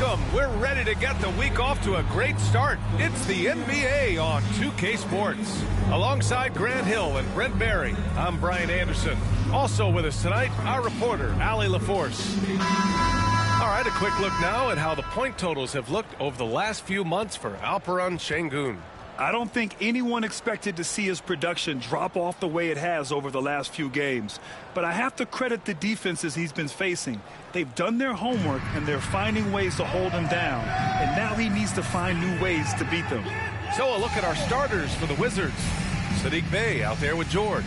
Welcome. We're ready to get the week off to a great start. It's the NBA on 2K Sports. Alongside Grant Hill and Brent Barry, I'm Brian Anderson. Also with us tonight, our reporter, Allie LaForce. All right, a quick look now at how the point totals have looked over the last few months for Alperen Şengün. I don't think anyone expected to see his production drop off the way it has over the last few games. But I have to credit the defenses he's been facing. They've done their homework, and they're finding ways to hold him down. And now he needs to find new ways to beat them. So a look at our starters for the Wizards. Saddiq Bey out there with George.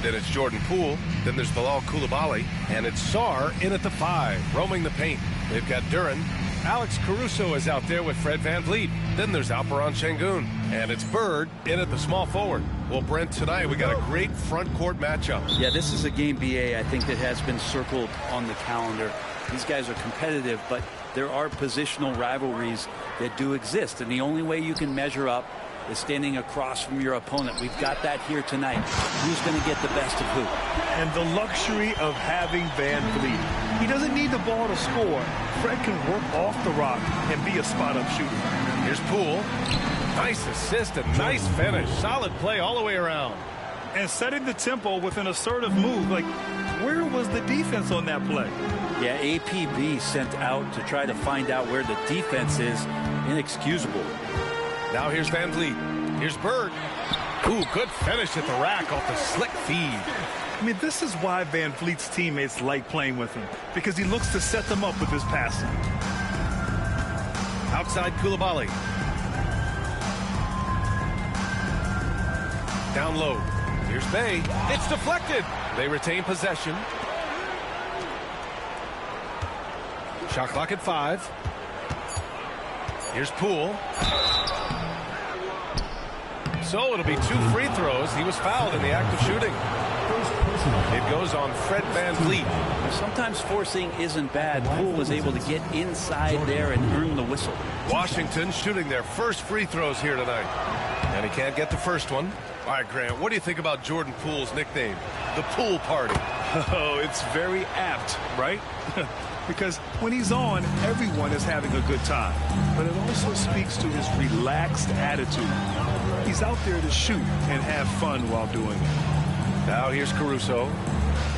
Then it's Jordan Poole. Then there's Bilal Coulibaly. And it's Sarr in at the 5, roaming the paint. They've got Duren. Alex Caruso is out there with Fred VanVleet. Then there's Alperen Şengün. And it's Bird in at the small forward. Well, Brent, tonight we got a great front court matchup. Yeah, this is a game, BA, I think, that has been circled on the calendar. These guys are competitive, but there are positional rivalries that do exist. And the only way you can measure up is standing across from your opponent. We've got that here tonight. Who's going to get the best of who? And the luxury of having VanVleet. He doesn't need the ball to score. Fred can work off the rock and be a spot-up shooter. Here's Poole. Nice assist and nice finish. Solid play all the way around. And setting the tempo with an assertive move. Like, where was the defense on that play? Yeah, APB sent out to try to find out where the defense is. Inexcusable. Now here's VanVleet. Here's Bird. Ooh, good finish at the rack off the slick feed. I mean, this is why VanVleet's teammates like playing with him, because he looks to set them up with his passing. Outside Coulibaly. Down low. Here's Bey. It's deflected. They retain possession. Shot clock at 5. Here's Poole. So it'll be 2 free throws. He was fouled in the act of shooting. It goes on Fred VanVleet. Sometimes forcing isn't bad. Poole was able to get inside there and earn the whistle. Washington shooting their first free throws here tonight. And he can't get the first one. All right, Grant, what do you think about Jordan Poole's nickname, the Pool Party? Oh, it's very apt, right? Because when he's on, everyone is having a good time. But it also speaks to his relaxed attitude. He's out there to shoot and have fun while doing it. Now here's Caruso.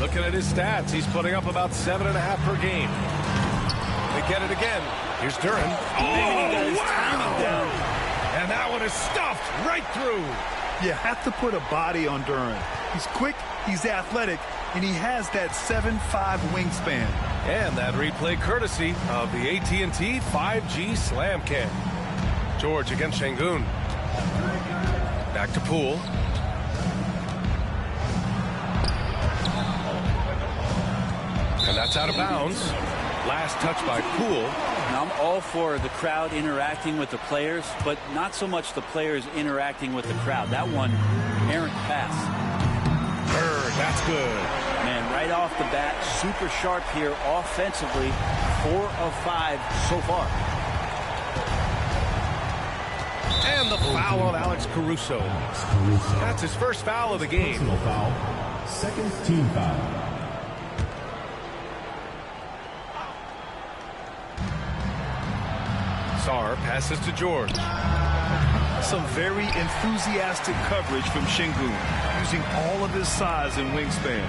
Looking at his stats, he's putting up about 7.5 per game. They get it again. Here's Duren. Oh, wow! And that one is stuffed right through. You have to put a body on Duren. He's quick, he's athletic, and he has that 7'5" wingspan. And that replay courtesy of the AT&T 5G Slam Cam. George against Şengün. Back to Poole. And that's out of bounds. Last touch by Poole. Now, I'm all for the crowd interacting with the players, but not so much the players interacting with the crowd. That one, errant pass. Bird, that's good. Man, right off the bat, super sharp here offensively. 4 of 5 so far. And the foul on Alex Caruso. That's his first foul of the game. Foul. Second team foul. Sarr passes to George. Some very enthusiastic coverage from Şengün, using all of his size and wingspan.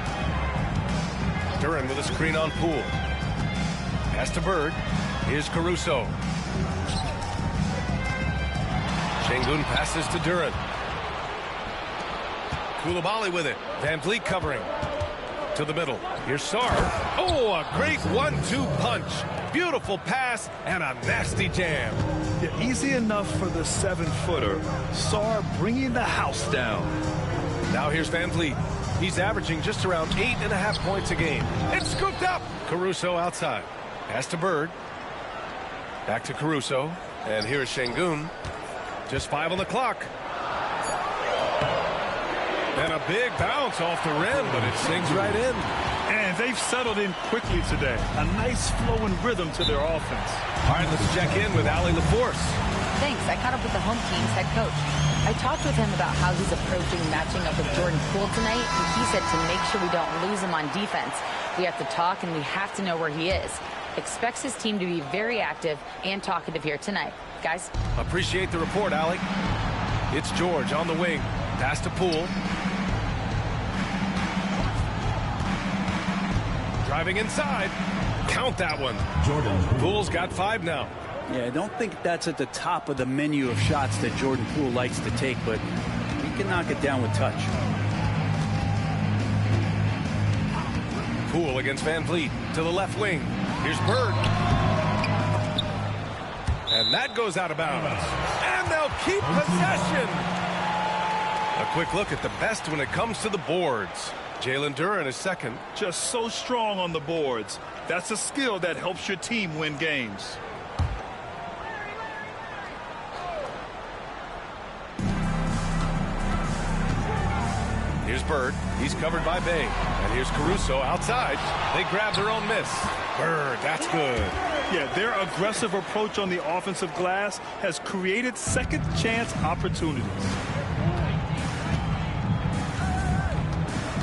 Duren with a screen on Poole. Pass to Bird. Here's Caruso. Şengün passes to Duren. Coulibaly with it. VanVleet covering. To the middle. Here's Sarr. Oh, a great 1-2 punch. Beautiful pass and a nasty jam. Yeah, easy enough for the 7-footer. Sarr bringing the house down. Now here's VanVleet. He's averaging just around 8.5 points a game. It's scooped up. Caruso outside. Pass to Bird. Back to Caruso. And here's Şengün. Just 5 on the clock. And a big bounce off the rim, but it sings right in. And they've settled in quickly today. A nice flowing rhythm to their offense. All right, let's check in with Allie LaForce. Thanks. I caught up with the home team's head coach. I talked with him about how he's approaching matching up with Jordan Poole tonight, and he said to make sure we don't lose him on defense, we have to talk and we have to know where he is. expects his team to be very active and talkative here tonight. Guys. Appreciate the report, Allie. It's George on the wing. Pass to Poole. Driving inside. Count that one. Poole's got 5 now. Yeah, I don't think that's at the top of the menu of shots that Jordan Poole likes to take, but he can knock it down with touch. Poole against Van Vliet to the left wing. Here's Bird. And that goes out of bounds. And they'll keep possession. A quick look at the best when it comes to the boards. Jalen Duren is second. Just so strong on the boards. That's a skill that helps your team win games. Here's Bird. He's covered by Bay. And here's Caruso outside. They grab their own miss. Bird, that's good. Yeah, their aggressive approach on the offensive glass has created second chance opportunities.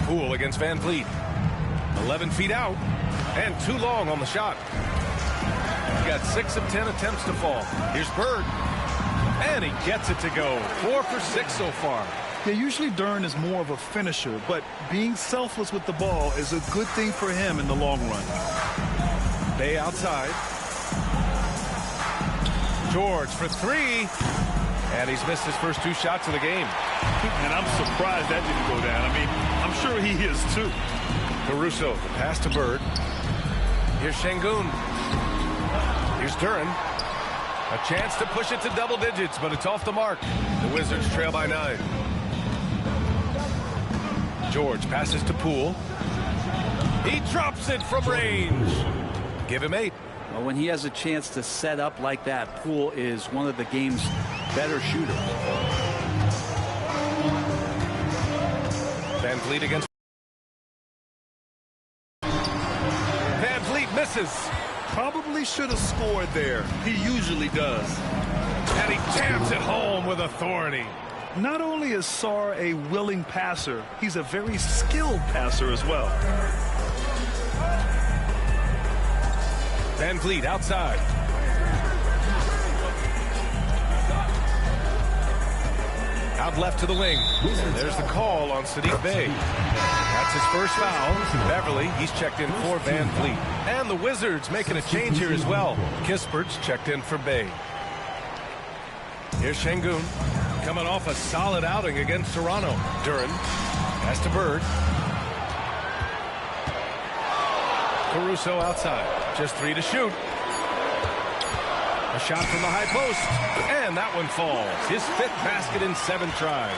Poole against Van Vliet. 11 feet out. And too long on the shot. He got 6 of 10 attempts to fall. Here's Bird. And he gets it to go. 4 for 6 so far. Yeah, usually Duren is more of a finisher, but being selfless with the ball is a good thing for him in the long run. Bay outside. George for 3. And he's missed his first 2 shots of the game. And I'm surprised that didn't go down. I mean, I'm sure he is too. Caruso, the pass to Bird. Here's Şengün. Here's Duren. A chance to push it to double digits, but it's off the mark. The Wizards trail by 9. George passes to Poole. He drops it from range. Give him 8. Well, when he has a chance to set up like that, Poole is one of the game's better shooters. Van Vliet against. Van Vliet misses. Probably should have scored there. He usually does. And he jams it home with authority. Not only is Sarr a willing passer, he's a very skilled passer as well. Van Vliet outside. Out left to the wing. There's the call on Saddiq Bey. That's his first foul. Beverly, he's checked in for Van Vliet. And the Wizards making a change here as well. Kispert's checked in for Bey. Here's Şengün. Coming off a solid outing against Toronto. Duren. Pass to Bird. Caruso outside. Just 3 to shoot. A shot from the high post. And that one falls. His 5th basket in 7 tries.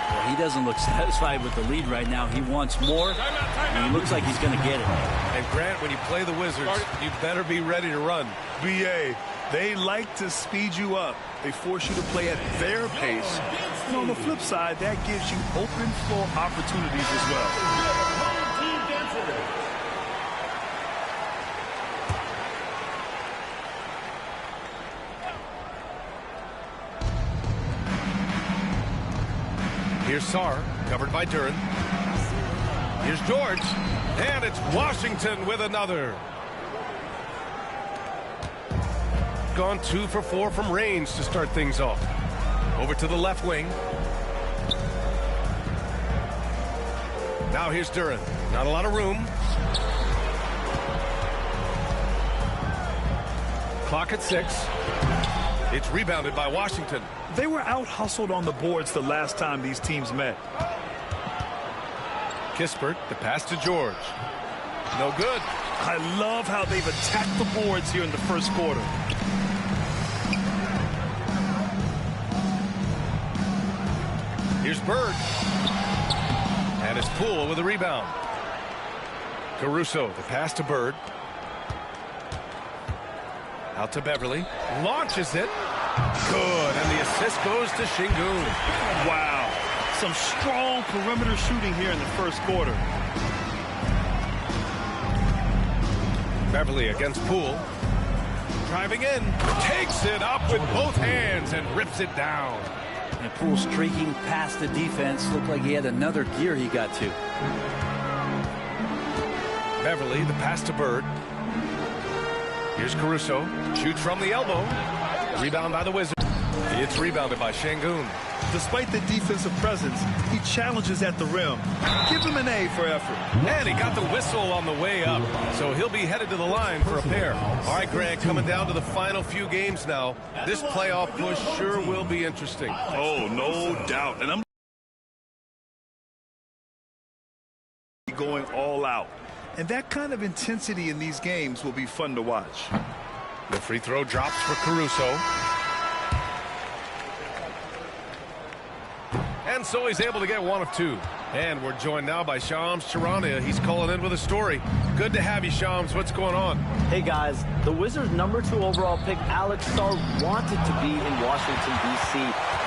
Well, he doesn't look satisfied with the lead right now. He wants more, and he looks like he's going to get it. And Grant, when you play the Wizards, you better be ready to run. BA, they like to speed you up. They force you to play at their pace. And on the flip side, that gives you open floor opportunities as well. Here's Sarr, covered by Duren. Here's George, and it's Washington with another. Gone 2 for 4 from range to start things off. Over to the left wing. Now here's Duren. Not a lot of room. Clock at 6. It's rebounded by Washington. They were out-hustled on the boards the last time these teams met. Kispert, the pass to George. No good. I love how they've attacked the boards here in the first quarter. Here's Bird. And it's Poole with a rebound. Caruso, the pass to Bird. Out to Beverly. Launches it. Good. And the assist goes to Şengün. Wow. Some strong perimeter shooting here in the first quarter. Beverly against Poole. Driving in. Takes it up with both hands and rips it down. And Poole streaking past the defense. Looked like he had another gear he got to. Beverly, the pass to Bird. Here's Caruso. Shoots from the elbow. Rebound by the Wizards. It's rebounded by Şengün. Despite the defensive presence, he challenges at the rim. Give him an A for effort. And he got the whistle on the way up, so he'll be headed to the line for a pair. All right, Greg, coming down to the final few games now. This playoff push sure will be interesting. Oh, no doubt. And I'm going all out. And that kind of intensity in these games will be fun to watch. The free throw drops for Caruso. And so he's able to get one of two. And we're joined now by Shams Charania. He's calling in with a story. Good to have you, Shams. What's going on? Hey, guys. The Wizards' #2 overall pick, Alex Starr, wanted to be in Washington, D.C.,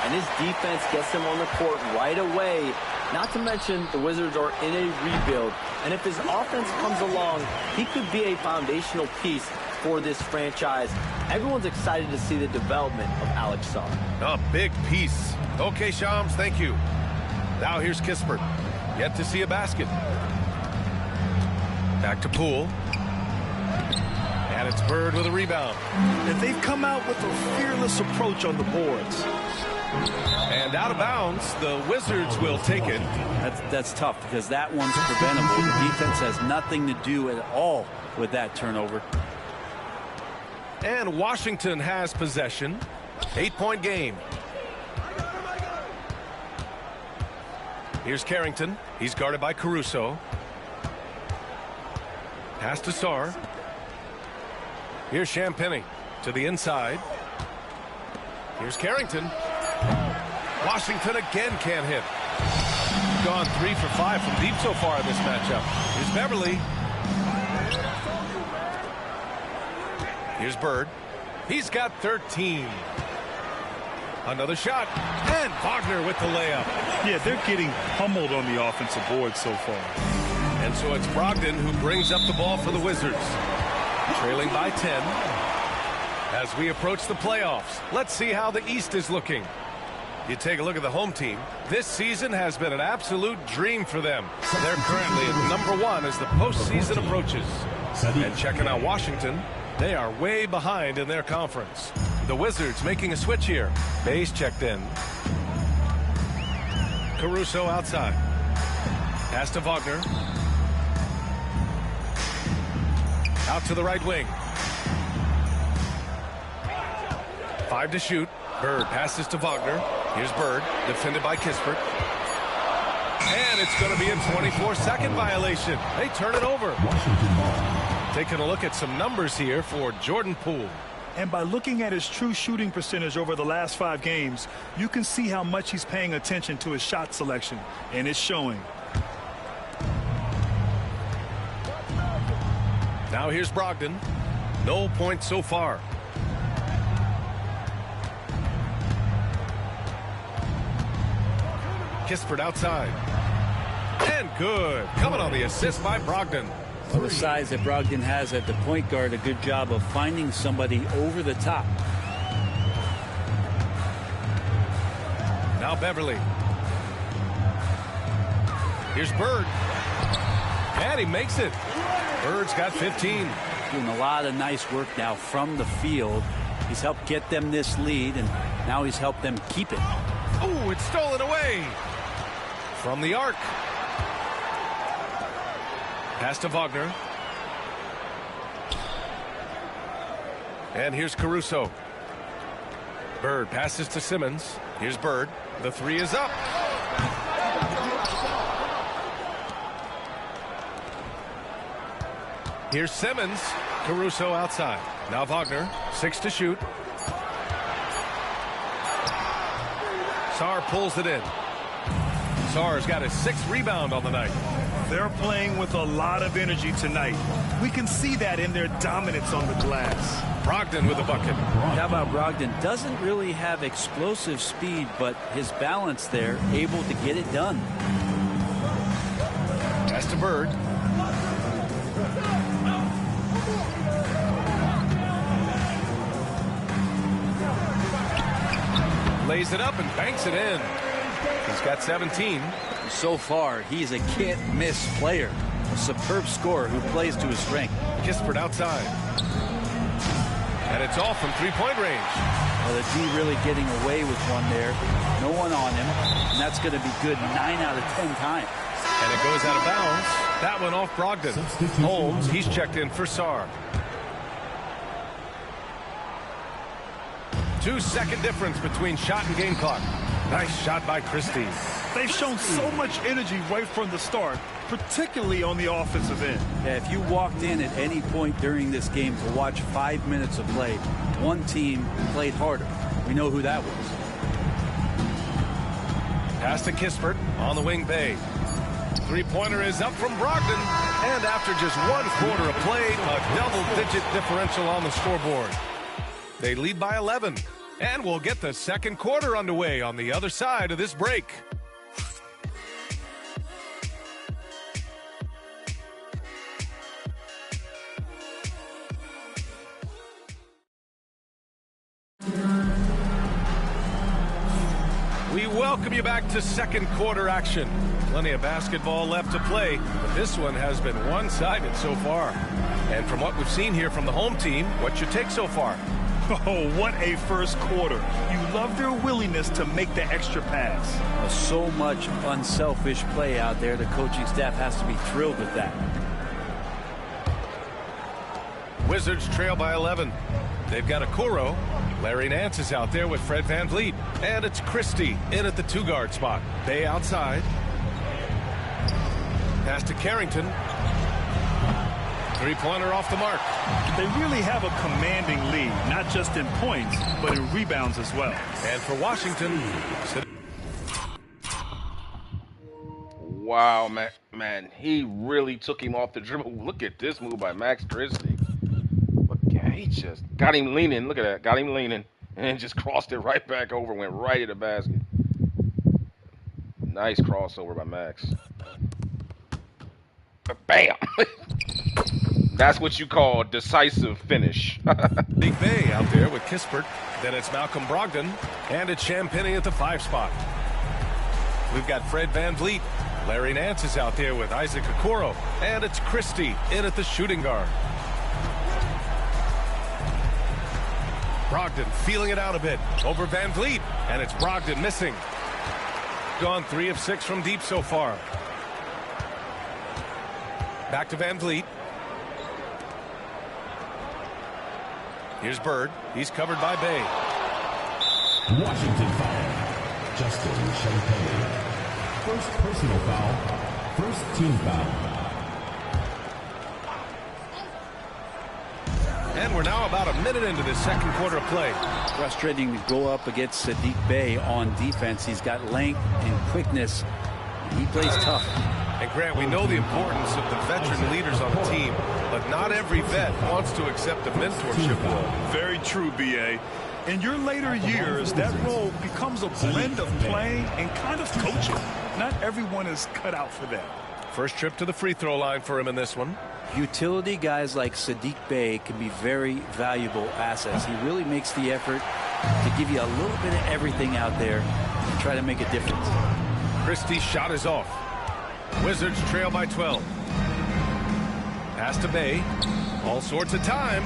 and his defense gets him on the court right away. Not to mention, the Wizards are in a rebuild, and if his offense comes along, he could be a foundational piece for this franchise. Everyone's excited to see the development of Alex Starr. A big piece. Okay, Shams, thank you. Now here's Kispert. Yet to see a basket. Back to Poole. And it's Bird with a rebound. And they've come out with a fearless approach on the boards. And out of bounds, the Wizards will take it. That's tough because that one's preventable. The defense has nothing to do at all with that turnover. And Washington has possession. 8-point game. Here's Carrington. He's guarded by Caruso. Pass to Sarr. Here's Champagnie to the inside. Here's Carrington. Washington again can't hit. Gone 3 for 5 from deep so far in this matchup. Here's Beverly. Here's Bird. He's got 13. Another shot. And Wagner with the layup. Yeah, they're getting pummeled on the offensive board so far. And so it's Brogdon who brings up the ball for the Wizards. Trailing by 10. As we approach the playoffs, let's see how the East is looking. You take a look at the home team. This season has been an absolute dream for them. They're currently at #1 as the postseason approaches. And checking out Washington, they are way behind in their conference. The Wizards making a switch here. Bayes checked in. Caruso outside. Pass to Wagner. Out to the right wing. 5 to shoot. Bird passes to Wagner. Here's Bird, defended by Kispert. And it's going to be a 24-second violation. They turn it over. Taking a look at some numbers here for Jordan Poole. And by looking at his true shooting percentage over the last 5 games, you can see how much he's paying attention to his shot selection, and it's showing. Now here's Brogdon. No points so far. Kispert outside. And good. Coming on the assist by Brogdon. The size that Brogdon has at the point guard, a good job of finding somebody over the top. Now Beverly. Here's Bird. And he makes it. Bird's got 15. Doing a lot of nice work now from the field. He's helped get them this lead, and now he's helped them keep it. Oh, it's stolen away. From the arc. Pass to Wagner. And here's Caruso. Bird passes to Simmons. Here's Bird. The 3 is up. Here's Simmons. Caruso outside. Now Wagner. 6 to shoot. Sarr pulls it in. Sarr's got his 6th rebound on the night. They're playing with a lot of energy tonight. We can see that in their dominance on the glass. Brogdon with a bucket. How about Brogdon? Doesn't really have explosive speed, but his balance there, able to get it done. Pass to Bird. Lays it up and banks it in. He's got 17. So far, he's a can't-miss player. A superb scorer who plays to his strength. Kispert outside. And it's off from three-point range. Well, the D really getting away with one there. No one on him. And that's going to be good 9 out of 10 times. And it goes out of bounds. That one off Brogdon. Holmes, he's checked in for Sarr. 2-second difference between shot and game clock. Nice shot by Christie. They've shown so much energy right from the start, particularly on the offensive end. Yeah, if you walked in at any point during this game to watch 5 minutes of play, one team played harder. We know who that was. Pass to Kispert on the wing. Bay. Three-pointer is up from Brogdon. And after just 1 quarter of play, a double-digit differential on the scoreboard. They lead by 11. And we'll get the second quarter underway on the other side of this break. We welcome you back to second quarter action. Plenty of basketball left to play, but this one has been one-sided so far. And from what we've seen here from the home team, what's your take so far? Oh, what a first quarter. You love their willingness to make the extra pass. So much unselfish play out there. The coaching staff has to be thrilled with that. Wizards trail by 11. They've got Okoro. Larry Nance is out there with Fred VanVleet. And it's Christie in at the 2-guard spot. Bay outside. Pass to Carrington. Three-pointer off the mark. They really have a commanding lead, not just in points, but in rebounds as well. And for Washington. Wow, man, he really took him off the dribble. Look at this move by Max Christie. Look, yeah, he just got him leaning. Look at that, got him leaning, and just crossed it right back over, went right at the basket. Nice crossover by Max. Bam! That's what you call decisive finish. Big Bay out there with Kispert. Then it's Malcolm Brogdon. And it's Champagnie at the 5 spot. We've got Fred VanVleet. Larry Nance is out there with Isaac Okoro. And it's Christie in at the shooting guard. Brogdon feeling it out a bit over VanVleet. And it's Brogdon missing. Gone 3 of 6 from deep so far. Back to VanVleet. Here's Bird. He's covered by Bay. Washington foul. Justin Champagnie. First personal foul. First team foul. And we're now about a minute into the second quarter of play. Frustrating to go up against Saddiq Bey on defense. He's got length and quickness. He plays tough. And Grant, we know the importance of the veteran leaders on the team, but not every vet wants to accept a mentorship role. Very true, B.A. In your later years, that role becomes a blend of playing and kind of coaching. Not everyone is cut out for that. First trip to the free throw line for him in this one. Utility guys like Saddiq Bey can be very valuable assets. He really makes the effort to give you a little bit of everything out there and try to make a difference. Christie's shot is off. Wizards trail by 12. Pass to Bay. All sorts of time.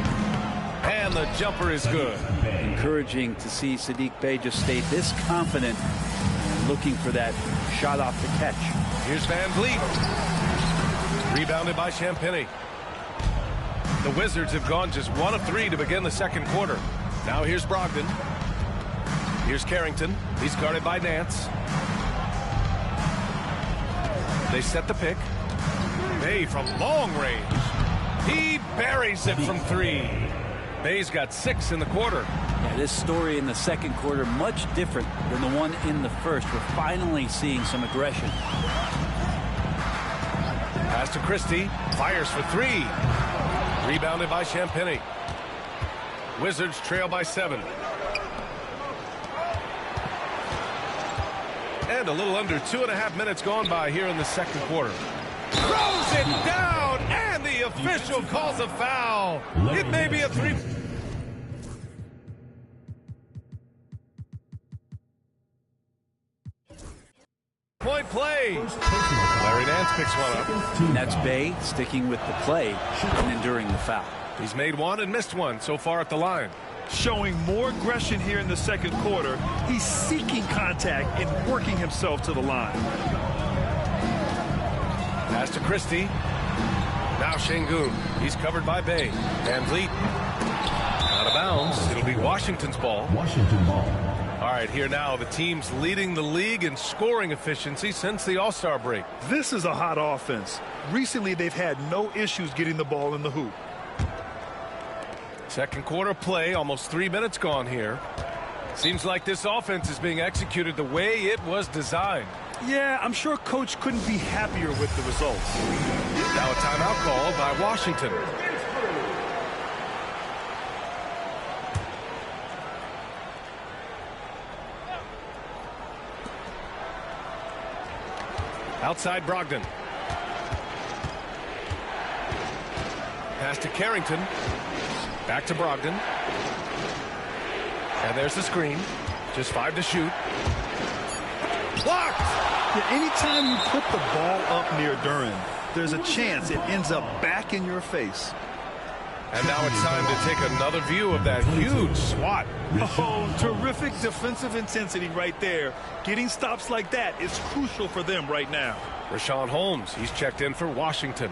And the jumper is good. Encouraging to see Saddiq Bey just stay this confident and looking for that shot off the catch. Here's VanVleet. Rebounded by Champagnie. The Wizards have gone just 1 of 3 to begin the second quarter. Now here's Brogdon. Here's Carrington. He's guarded by Nance. They set the pick. Bay from long range. He buries it from 3. Bay's got 6 in the quarter. Yeah, this story in the second quarter much different than the one in the first. We're finally seeing some aggression. Pass to Christie. Fires for 3. Rebounded by Champagnie. Wizards trail by 7. And a little under 2.5 minutes gone by here in the second quarter. Throws it down, and the official calls a foul. It may be a 3. Point play. Larry Nance picks one up. And that's Bey sticking with the play and enduring the foul. He's made one and missed one so far at the line. Showing more aggression here in the second quarter. He's seeking contact and working himself to the line. Pass to Christie. Now Şengün. He's covered by Bay. Van Vliet. Out of bounds. It'll be Washington's ball. Washington ball. All right, here now, the team's leading the league in scoring efficiency since the All-Star break. This is a hot offense. Recently, they've had no issues getting the ball in the hoop. Second quarter play, almost 3 minutes gone here. Seems like this offense is being executed the way it was designed. Yeah, I'm sure Coach couldn't be happier with the results. Now a timeout called by Washington. Outside Brogdon. Pass to Carrington. Back to Brogdon. And there's the screen. Just 5 to shoot. Blocked! Yeah, anytime you put the ball up near Duren, there's a chance it ends up back in your face. And now it's time to take another view of that huge swat. Oh, terrific defensive intensity right there. Getting stops like that is crucial for them right now. Richaun Holmes, he's checked in for Washington.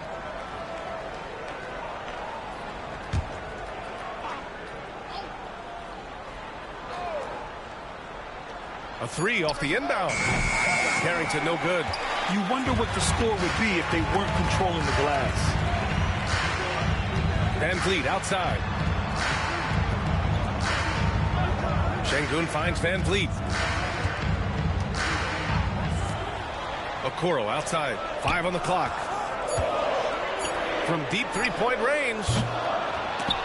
A three off the inbound. Carrington no good. You wonder what the score would be if they weren't controlling the glass. Van Vliet outside. Şengün finds Van Vliet. Okoro outside. 5 on the clock. From deep three-point range.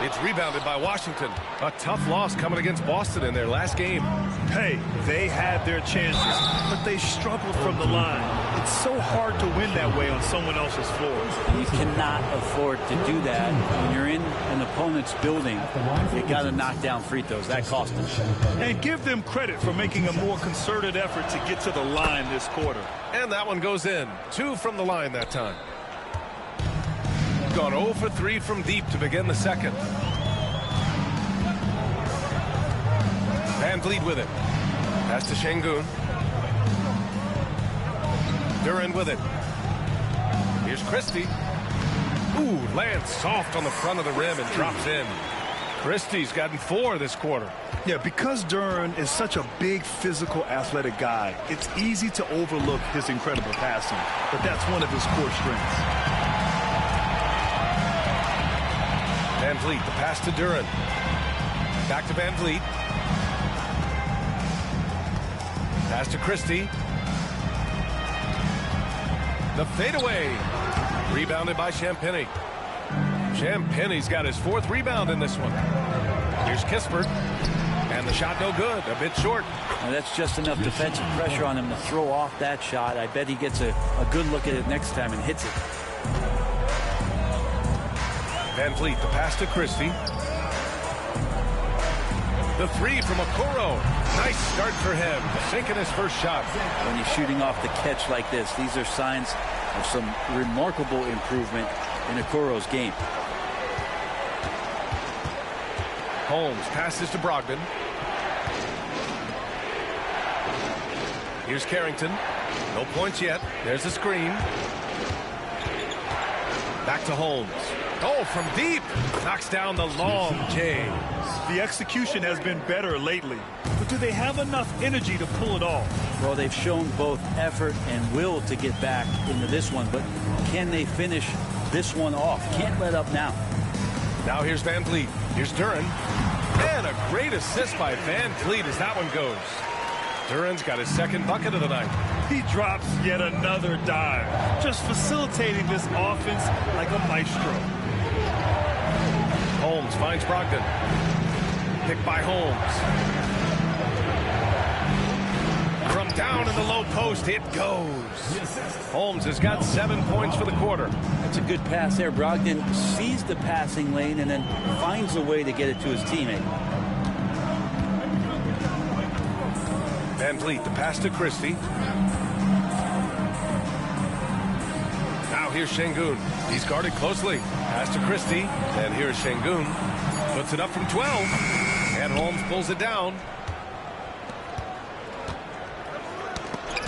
It's rebounded by Washington. A tough loss coming against Boston in their last game. Hey, they had their chances, but they struggled from the line. It's so hard to win that way on someone else's floor. You cannot afford to do that. When you're in an opponent's building, you got to knock down free throws. That cost them. And give them credit for making a more concerted effort to get to the line this quarter. And that one goes in. 2 from the line that time. Gone 0 for 3 from deep to begin the second. Van Vliet with it. Pass to Şengün. Duren with it. Here's Christie. Ooh, lands soft on the front of the rim and drops in. Christie's gotten 4 this quarter. Yeah, because Duren is such a big, physical, athletic guy, it's easy to overlook his incredible passing, but that's one of his core strengths. Van Vliet, the pass to Duren. Back to Van Vliet. Pass to Christie. The fadeaway. Rebounded by Champagnie. Champagnie's got his 4th rebound in this one. Here's Kispert. And the shot no good. A bit short. Now that's just enough defensive pressure on him to throw off that shot. I bet he gets a good look at it next time and hits it. Van Vliet, the pass to Christie. The 3 from Okoro. Nice start for him. Sinking his first shot. When he's shooting off the catch like this, these are signs of some remarkable improvement in Okoro's game. Holmes passes to Brogdon. Here's Carrington. No points yet. There's the screen. Back to Holmes. Oh, from deep. Knocks down the long J. The execution has been better lately, but do they have enough energy to pull it off? Well, they've shown both effort and will to get back into this one, but can they finish this one off? Can't let up now. Now here's Van Vliet. Here's Duren. And a great assist by Van Vliet as that one goes. Duren's got his 2nd bucket of the night. He drops yet another dive, just facilitating this offense like a maestro. Holmes finds Brogdon. Picked by Holmes. From down in the low post, it goes. Holmes has got 7 points for the quarter. That's a good pass there. Brogdon sees the passing lane and then finds a way to get it to his teammate. Van Vliet, the pass to Christie. Now here's Şengün. He's guarded closely. Pass to Christie. And here's Şengün. Puts it up from 12. And Holmes pulls it down.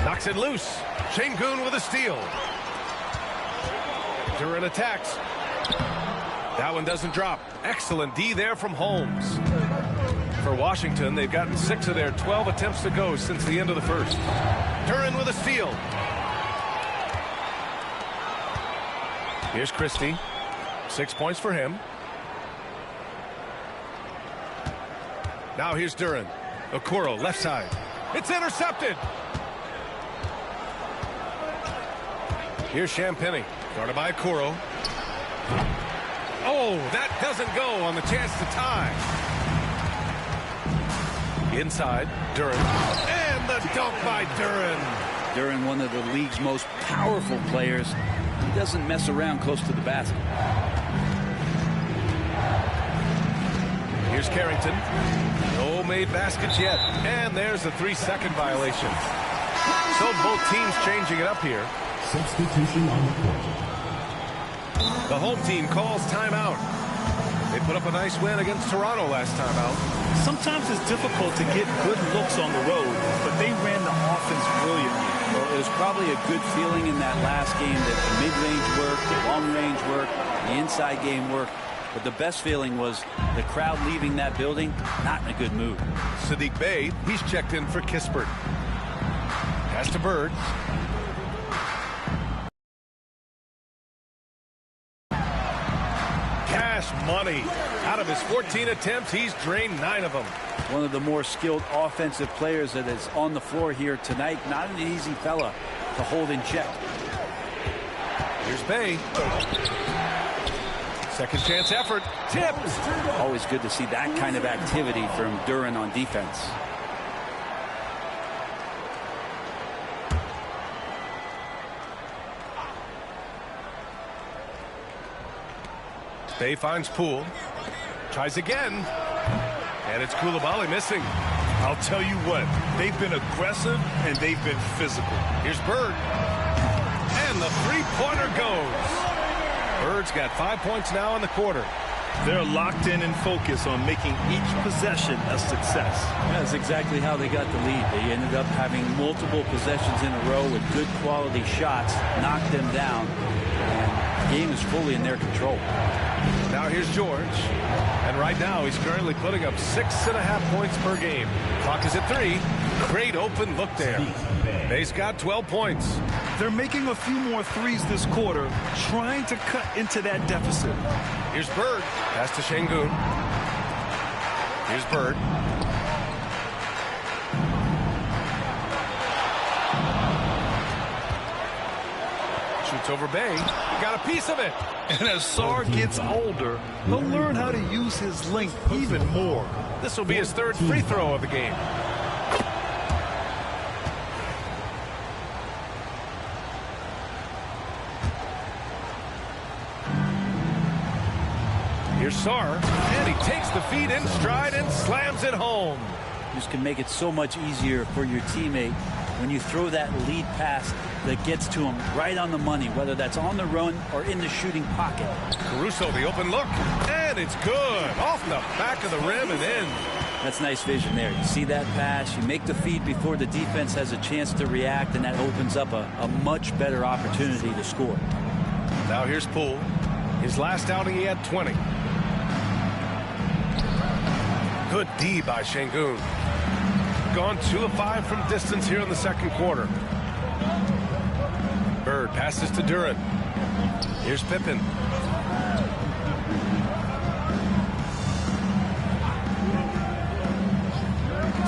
Knocks it loose. Şengün with a steal. Duran attacks. That one doesn't drop. Excellent D there from Holmes. For Washington, they've gotten 6 of their 12 attempts to go since the end of the first. Duran with a steal. Here's Christie. 6 points for him. Now here's Duran. Okoro, left side. It's intercepted. Here's Champagnie. Guarded by Okoro. Oh, that doesn't go on the chance to tie. Inside, Duran. And the dunk by Duran. Duran, one of the league's most powerful players. He doesn't mess around close to the basket. Here's Carrington. No made baskets yet. And there's a 3-second violation. So both teams changing it up here. Substitution on the court. The home team calls timeout. They put up a nice win against Toronto last time out. Sometimes it's difficult to get good looks on the road, but they ran the offense brilliantly. Well, it was probably a good feeling in that last game that the mid-range worked, the long-range worked, the inside game worked. But the best feeling was the crowd leaving that building not in a good mood. Saddiq Bey, he's checked in for Kispert. Pass to Bird. Cash money. Out of his 14 attempts, he's drained 9 of them. One of the more skilled offensive players that is on the floor here tonight. Not an easy fella to hold in check. Here's Bey. Second chance effort. Tipped. Always good to see that kind of activity from Duran on defense. Bey finds Poole. Tries again. And it's Coulibaly missing. I'll tell you what, they've been aggressive and they've been physical. Here's Bird. And the three-pointer goes. Bird's got 5 points now in the quarter. They're locked in and focused on making each possession a success. That's exactly how they got the lead. They ended up having multiple possessions in a row with good quality shots, knocked them down, and the game is fully in their control. Now here's George. And right now he's currently putting up 6.5 points per game. Clock is at 3. Great open look there. Bey's got 12 points. They're making a few more threes this quarter, trying to cut into that deficit. Here's Bird. Pass to Şengün. Here's Bird. Shoots over Bey. Got a piece of it. And as Sarr gets older, he'll learn how to use his length even more. This will be his 3rd free throw of the game. Here's Sarr, and he takes the feed in stride and slams it home. This can make it so much easier for your teammate when you throw that lead pass that gets to him right on the money, whether that's on the run or in the shooting pocket. Caruso, the open look, and it's good. Off the back of the rim and in. That's nice vision there. You see that pass, you make the feed before the defense has a chance to react, and that opens up a much better opportunity to score. Now here's Poole. His last outing, he had 20. Good D by Şengün. Gone 2 of 5 from distance here in the second quarter. Bird passes to Duran. Here's Pippen.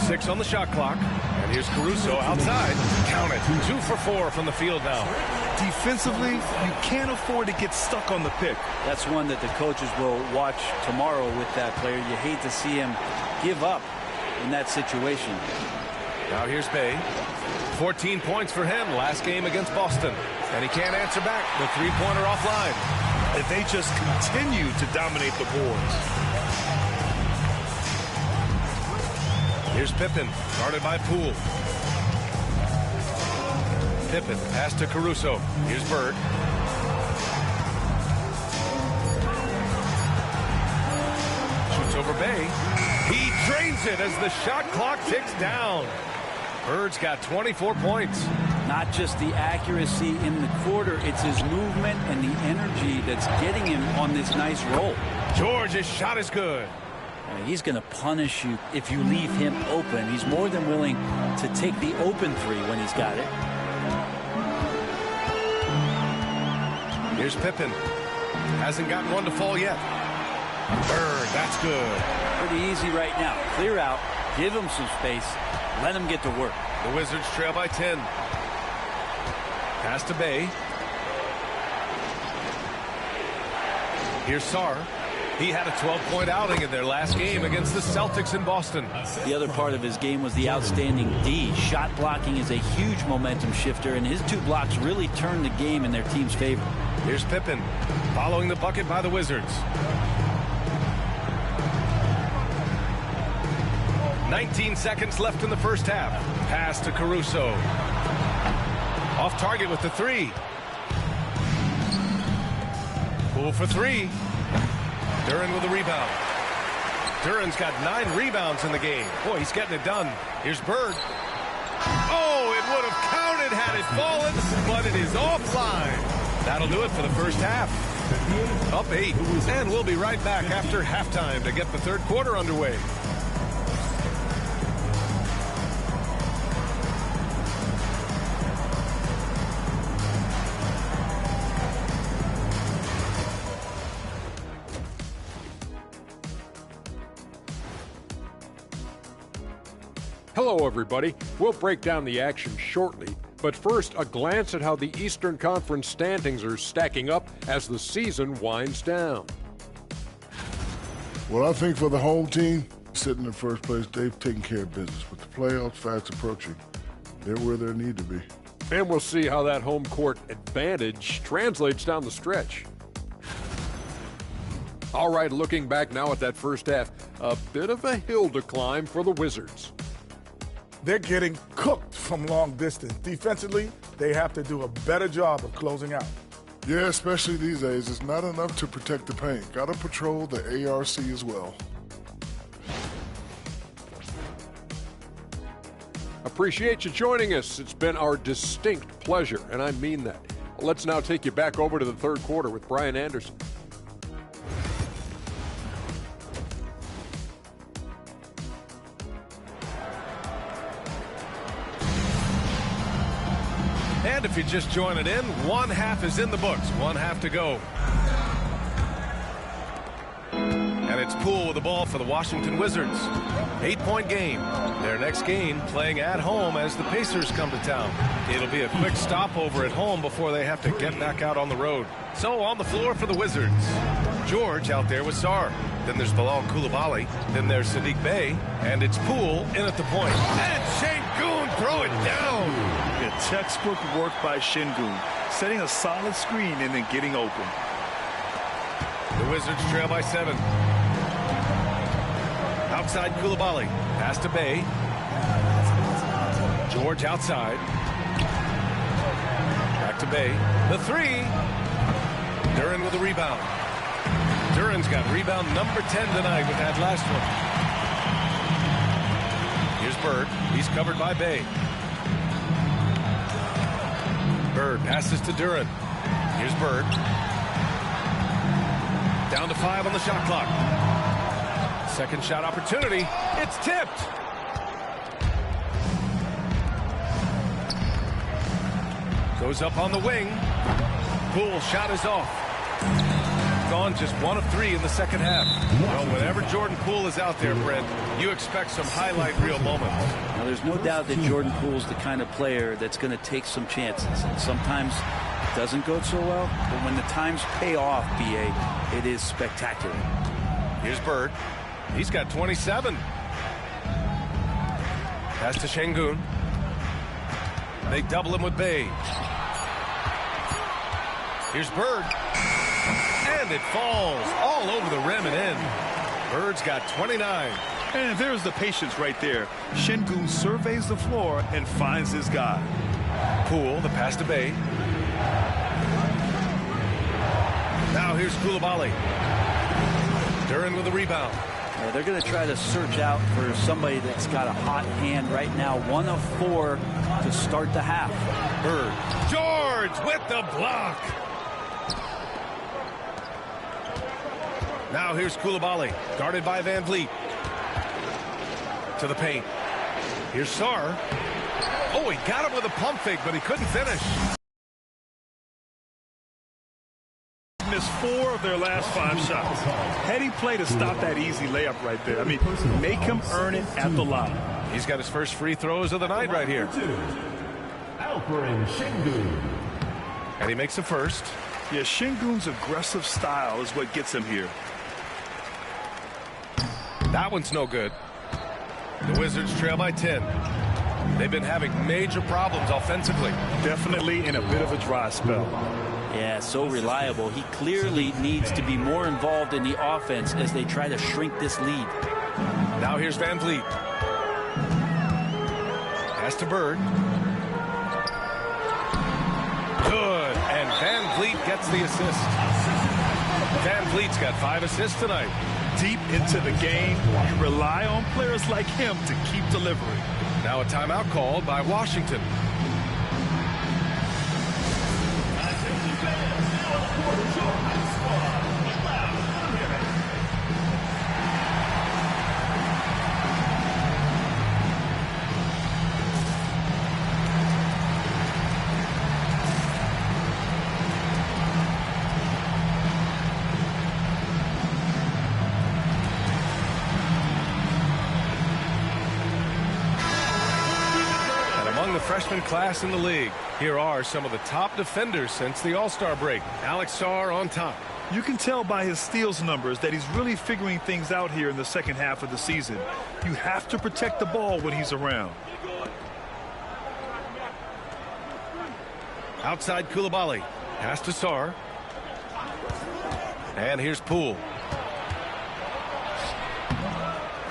Six on the shot clock. And here's Caruso outside. Count it. 2 for 4 from the field now. Defensively, you can't afford to get stuck on the pick. That's one that the coaches will watch tomorrow with that player. You hate to see him give up in that situation. Now here's Bey. 14 points for him last game against Boston. And he can't answer back. The three-pointer offline. And they just continue to dominate the boards. Here's Pippen, guarded by Poole. Pippen, pass to Caruso. Here's Bird. over Bay. He drains it as the shot clock ticks down. Bird's got 24 points. Not just the accuracy in the quarter, it's his movement and the energy that's getting him on this nice roll. George's shot is good. He's going to punish you if you leave him open. He's more than willing to take the open three when he's got it. Here's Pippen. Hasn't gotten one to fall yet. Bird, that's good. Pretty easy right now. Clear out, give him some space, let him get to work. The Wizards trail by 10. Pass to Bay. Here's Sarr. He had a 12-point outing in their last game against the Celtics in Boston. The other part of his game was the outstanding D. Shot blocking is a huge momentum shifter, and his 2 blocks really turned the game in their team's favor. Here's Pippen, following the bucket by the Wizards. 19 seconds left in the first half. Pass to Caruso. Off target with the 3. Poole for 3. Duren with a rebound. Duren's got 9 rebounds in the game. Boy, he's getting it done. Here's Bird. Oh, it would have counted had it fallen, but it is offline. That'll do it for the first half. Up 8. And we'll be right back after halftime to get the third quarter underway. Hello, everybody. We'll break down the action shortly, but first, a glance at how the Eastern Conference standings are stacking up as the season winds down. Well, I think for the home team, sitting in first place, they've taken care of business. With the playoffs fast approaching, they're where they need to be. And we'll see how that home court advantage translates down the stretch. All right, looking back now at that first half, a bit of a hill to climb for the Wizards. They're getting cooked from long distance. Defensively, they have to do a better job of closing out. Yeah, especially these days. It's not enough to protect the paint. Got to patrol the ARC as well. Appreciate you joining us. It's been our distinct pleasure, and I mean that. Let's now take you back over to the third quarter with Brian Anderson. And if you're just joining in, one half is in the books. One half to go. And it's Poole with the ball for the Washington Wizards. 8-point game. Their next game playing at home as the Pacers come to town. It'll be a quick stopover at home before they have to get back out on the road. So on the floor for the Wizards, George out there with Sarr. Then there's Bilal Coulibaly. Then there's Saddiq Bey. And it's Poole in at the point. And Sengun throw it down. Textbook work by Sengun, setting a solid screen and then getting open. The Wizards trail by 7. Outside Coulibaly. Pass to Bey. George outside. Back to Bey. The 3. Duren with a rebound. Duren's got rebound number 10 tonight with that last one. Here's Bird. He's covered by Bey. Bird passes to Duren. Here's Bird. Down to 5 on the shot clock. Second shot opportunity. It's tipped. Goes up on the wing. Poole shot is off. Gone just 1 of 3 in the second half. Well, whenever Jordan Poole is out there, Brent, you expect some highlight reel moments. Now, there's no doubt that Jordan Poole's the kind of player that's going to take some chances. And sometimes it doesn't go so well, but when the times pay off, B.A., it is spectacular. Here's Bird. He's got 27. Pass to Sengun. They double him with Bey. Here's Bird. And it falls all over the rim and in. Bird's got 29. And there's the patience right there. Sengun surveys the floor and finds his guy. Poole, the pass to Bey. Now here's Coulibaly. Duren with the rebound. Yeah, they're going to try to search out for somebody that's got a hot hand right now. 1 of 4 to start the half. Bird. George with the block. Now here's Coulibaly, guarded by Van Vliet. To the paint. Here's Sarr. Oh, he got him with a pump fake, but he couldn't finish. Missed 4 of their last 5 shots. Heady play to stop that easy layup right there. I mean, make him earn it at the line. He's got his first free throws of the night right here. And he makes the first. Yeah, Şengün's aggressive style is what gets him here. That one's no good. The Wizards trail by 10. They've been having major problems offensively. Definitely in a bit of a dry spell. Yeah, so reliable. He clearly needs to be more involved in the offense as they try to shrink this lead. Now here's Van Vliet. Pass to Bird. Good. And Van Vliet gets the assist. Van Vliet's got 5 assists tonight. Deep into the game, you rely on players like him to keep delivering. Now a timeout called by Washington. Freshman class in the league. Here are some of the top defenders since the All-Star break. Alex Sarr on top. You can tell by his steals numbers that he's really figuring things out here in the second half of the season. You have to protect the ball when he's around. Outside Coulibaly. Pass to Sarr. And here's Poole.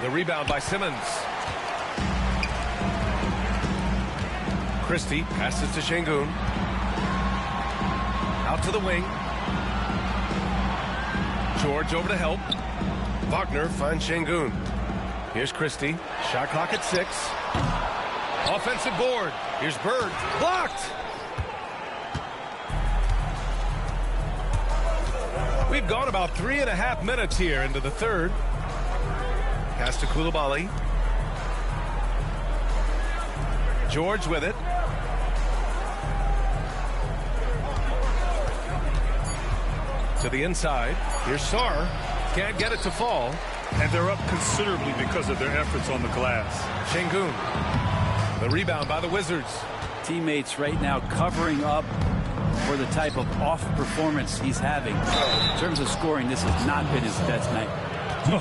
The rebound by Simmons. Christie passes to Şengün. Out to the wing. George over to help. Wagner finds Şengün. Here's Christie. Shot clock at 6. Offensive board. Here's Bird. Blocked. We've gone about 3.5 minutes here into the third. Pass to Coulibaly. George with it. To the inside. Here's Sarr. Can't get it to fall. And they're up considerably because of their efforts on the glass. Şengün. The rebound by the Wizards. Teammates right now covering up for the type of off performance he's having. In terms of scoring, this has not been his best night.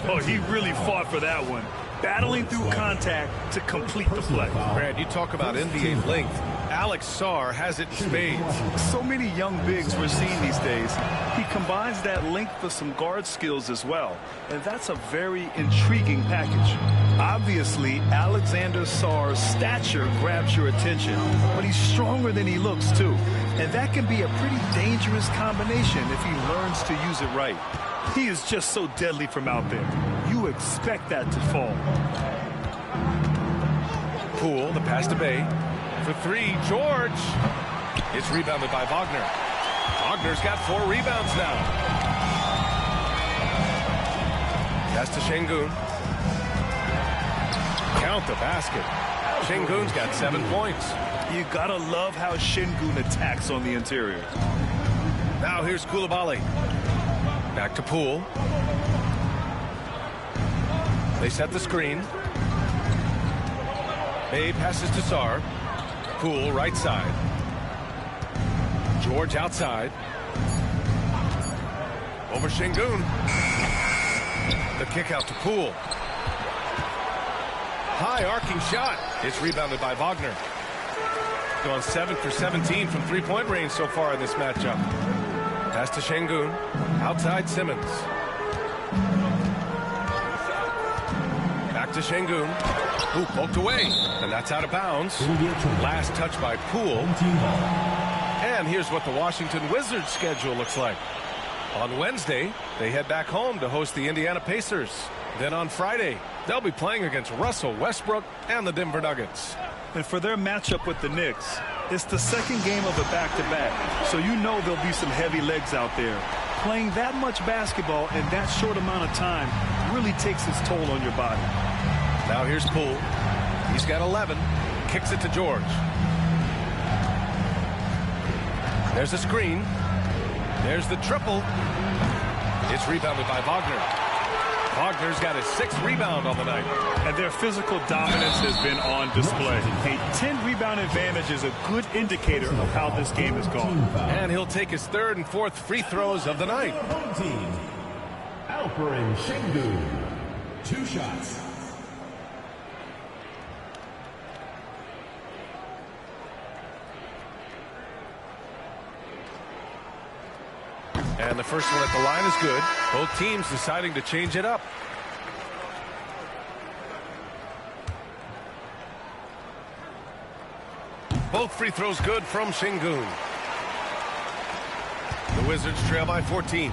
Oh, he really fought for that one. Battling through contact to complete the play. Brad, you talk about NBA length. Alex Sarr has it in spades. So many young bigs we're seeing these days. He combines that length with some guard skills as well. And that's a very intriguing package. Obviously, Alexander Sarr's stature grabs your attention, but he's stronger than he looks, too. And that can be a pretty dangerous combination if he learns to use it right. He is just so deadly from out there. You expect that to fall. Poole, the pass to Bay. For 3, George. It's rebounded by Wagner. Wagner's got 4 rebounds now. Pass to Şengün. Count the basket. Şengün's got 7 points. You gotta love how Şengün attacks on the interior. Now here's Coulibaly. Back to Poole. They set the screen. Bay passes to Sarr. Poole right side. George outside. Over Şengün. The kick out to Poole. High arcing shot. It's rebounded by Wagner. Going 7 for 17 from three-point range so far in this matchup. Pass to Şengün. Outside Simmons. Back to Şengün. Who poked away. And that's out of bounds. Last touch by Poole. And here's what the Washington Wizards schedule looks like. On Wednesday, they head back home to host the Indiana Pacers. Then on Friday, they'll be playing against Russell Westbrook and the Denver Nuggets. And for their matchup with the Knicks, it's the second game of a back-to-back, so you know there'll be some heavy legs out there. Playing that much basketball in that short amount of time really takes its toll on your body. Now here's Poole. He's got 11. Kicks it to George. There's a screen. There's the triple. It's rebounded by Wagner. Wagner's got his 6th rebound on the night. And their physical dominance has been on display. A 10-rebound advantage is a good indicator of how this game has gone. And he'll take his 3rd and 4th free throws of the night. Home team, Alperen Şengün, 2 shots. And the first one at the line is good. Both teams deciding to change it up. Both free throws good from Şengün. The Wizards trail by 14.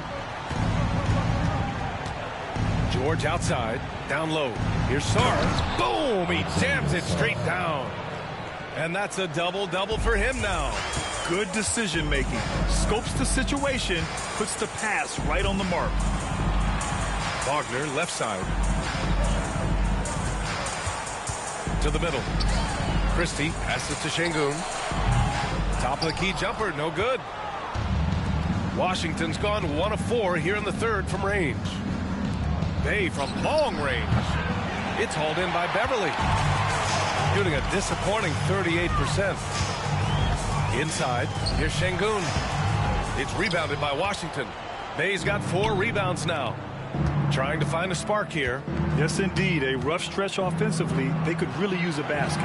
George outside, down low. Here's Sarr. Boom! He jams it straight down. And that's a double-double for him now. Good decision-making. Scopes the situation, puts the pass right on the mark. Wagner, left side. To the middle. Christie passes to Şengün. Top of the key jumper, no good. Washington's gone 1 of 4 here in the 3rd from range. Bay from long range. It's hauled in by Beverly. Shooting a disappointing 38%. Inside, here's Şengün. It's rebounded by Washington. Bay's got 4 rebounds now. Trying to find a spark here. Yes, indeed. A rough stretch offensively. They could really use a basket.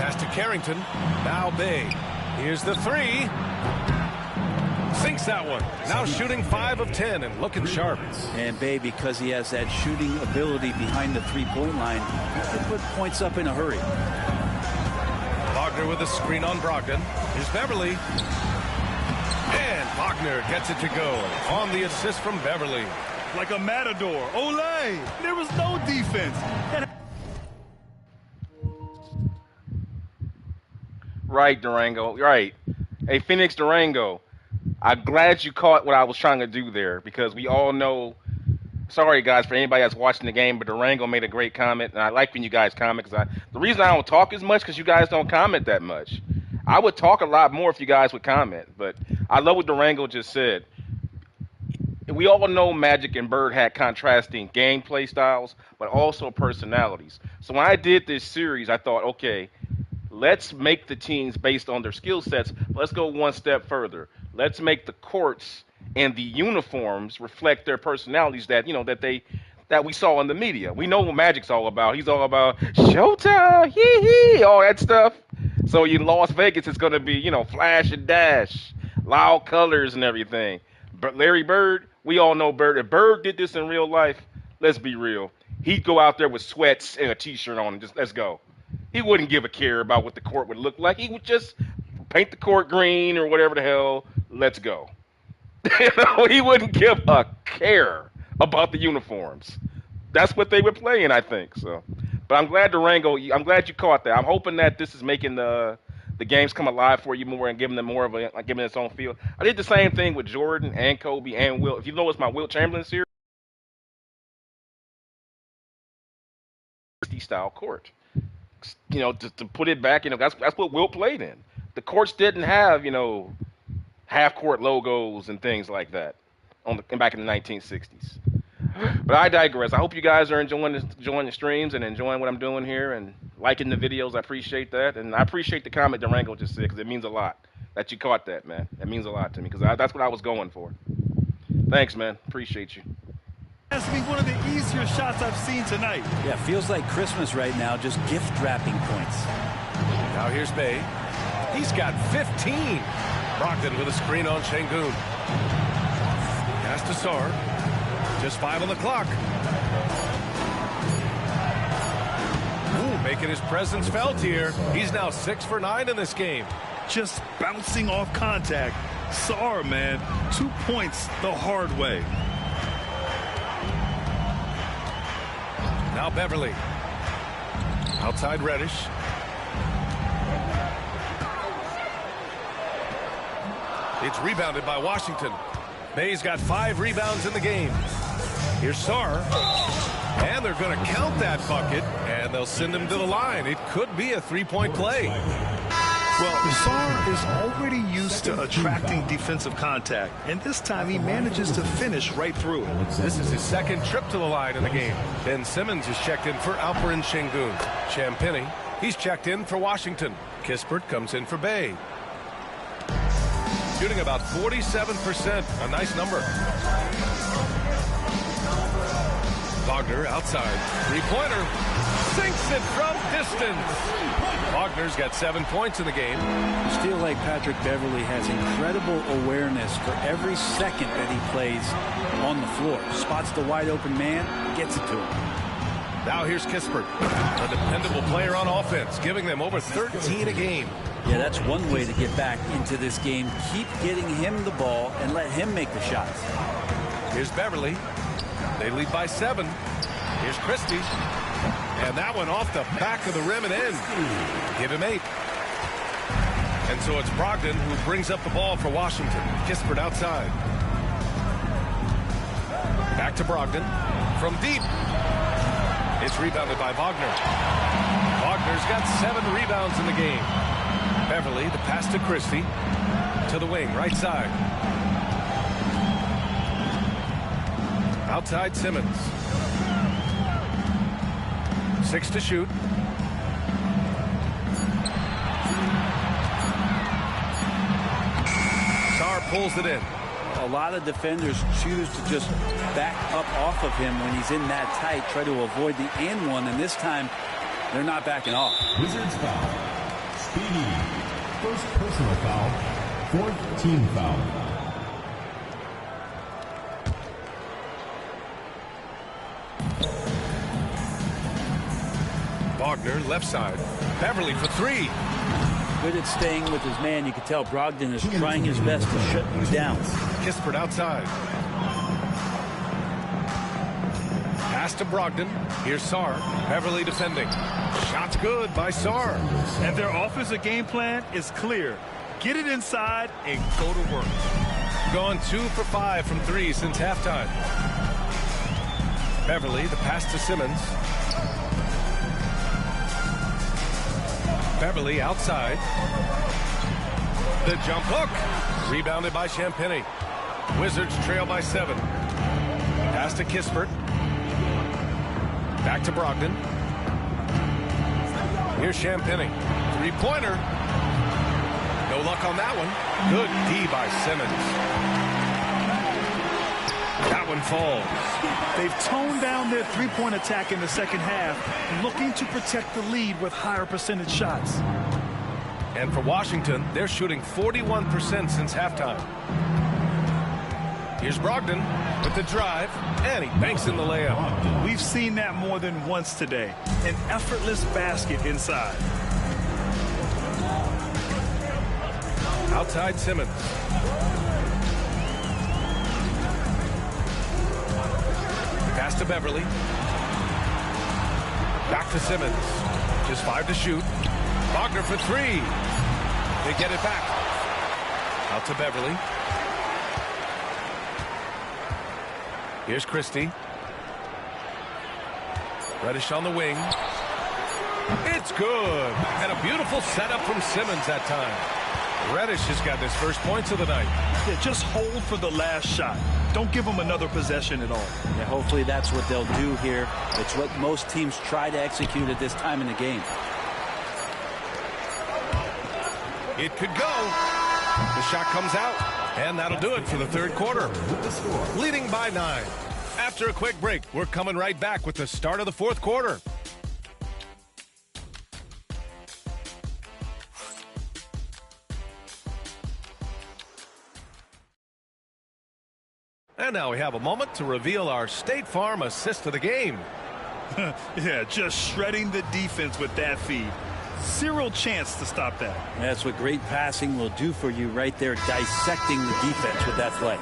Pass to Carrington. Now Bay. Here's the 3. Sinks that one. Now shooting 5 of 10 and looking sharp. And Bay, because he has that shooting ability behind the three-point line, can put points up in a hurry. Wagner with a screen on Brogdon. Here's Beverly. And Wagner gets it to go on the assist from Beverly. Like a matador. Olay! There was no defense. Right, Durango. Right. Hey, Phoenix Durango. I'm glad you caught what I was trying to do there, because we all know. Sorry, guys, for anybody that's watching the game, but Durango made a great comment, and I like when you guys comment, because the reason I don't talk as much because you guys don't comment that much. I would talk a lot more if you guys would comment, but I love what Durango just said. We all know Magic and Bird had contrasting gameplay styles, but also personalities. So when I did this series, I thought, okay, let's make the teams based on their skill sets. Let's go one step further. Let's make the courts and the uniforms reflect their personalities that, that we saw in the media. We know what Magic's all about. He's all about Showtime, hee-hee, all that stuff. So in Las Vegas, it's going to be, flash and dash, loud colors and everything. But Larry Bird, we all know Bird. If Bird did this in real life, let's be real. He'd go out there with sweats and a T-shirt on and just let's go. He wouldn't give a care about what the court would look like. He would just paint the court green or whatever the hell. Let's go. He wouldn't give a care about the uniforms. That's what they were playing, I think. So, but I'm glad Durango. I'm glad you caught that. I'm hoping that this is making the games come alive for you more and giving them more of giving it its own feel. I did the same thing with Jordan and Kobe and Wilt. If you know, it's my Wilt Chamberlain series. Style court. To put it back, that's what Wilt played in. The courts didn't have, half court logos and things like that back in the 1960s. But I digress. I hope you guys are enjoying the streams and enjoying what I'm doing here and liking the videos. I appreciate that, and I appreciate the comment Durango just said, because it means a lot that you caught that, man. It means a lot to me, because that's what I was going for. Thanks, man. Appreciate you. Has to be one of the easier shots I've seen tonight. Yeah, feels like Christmas right now, just gift wrapping points. Now here's Bay. He's got 15. Brogdon with a screen on Şengün. Pass to Sarr. Just 5 on the clock. Ooh, making his presence felt here. He's now 6 for 9 in this game. Just bouncing off contact. Sarr, man, 2 points the hard way. Now Beverly. Outside Reddish. It's rebounded by Washington. Bay's got 5 rebounds in the game. Here's Sarr. And they're going to count that bucket, and they'll send him to the line. It could be a 3-point play. Well, Sarr is already used to attracting defensive contact, and this time he manages to finish right through it. This is his second trip to the line in the game. Ben Simmons is checked in for Alperen Şengün. Champagny, he's checked in for Washington. Kispert comes in for Bay. Shooting about 47%, a nice number. Wagner outside. Three-pointer. Sinks it from distance. Wagner's got 7 points in the game. I feel like Patrick Beverly has incredible awareness for every second that he plays on the floor. Spots the wide open man, gets it to him. Now here's Kispert, a dependable player on offense, giving them over 13 a game. Yeah, that's one way to get back into this game. Keep getting him the ball and let him make the shots. Here's Beverly. They lead by 7. Here's Christie. And that one off the back of the rim and in. Give him 8. And so it's Brogdon who brings up the ball for Washington. Kispert outside. Back to Brogdon. From deep. It's rebounded by Wagner. Wagner's got 7 rebounds in the game. Beverly, the pass to Christie. To the wing, right side. Outside Simmons. 6 to shoot. Sarr pulls it in. A lot of defenders choose to just back up off of him when he's in that tight, try to avoid the and one, and this time they're not backing off. Wizards foul. Speedy. First personal foul. 4th team foul. Wagner, left side. Beverly for 3. Good at staying with his man. You can tell Brogdon is trying his best to shut you down. Kispert outside. Pass to Brogdon. Here's Sarr. Beverly defending. Shot's good by Sarr. And their offensive game plan is clear. Get it inside and go to work. Gone 2 for 5 from 3 since halftime. Beverly, the pass to Simmons. Beverly outside. The jump hook. Rebounded by Champagny. Wizards trail by 7. Pass to Kispert. Back to Brogdon. Here's Champagny. 3-pointer. No luck on that one. Good D by Simmons. That one falls. They've toned down their three-point attack in the second half, looking to protect the lead with higher percentage shots. And for Washington, they're shooting 41% since halftime. Here's Brogdon with the drive, and he banks in the layup. We've seen that more than once today. An effortless basket inside. Outside Simmons. Pass to Beverly. Back to Simmons. Just 5 to shoot. Wagner for 3. They get it back. Out to Beverly. Here's Christie. Reddish on the wing. It's good. And a beautiful setup from Simmons that time. Reddish has got his first points of the night. Yeah, just hold for the last shot. Don't give them another possession at all. Yeah, hopefully that's what they'll do here. It's what most teams try to execute at this time in the game. It could go. The shot comes out, and that'll do it for the third quarter. Leading by 9. After a quick break, we're coming right back with the start of the fourth quarter. And now we have a moment to reveal our State Farm assist of the game. Yeah, just shredding the defense with that feed. Zero chance to stop that. That's what great passing will do for you right there, dissecting the defense with that play.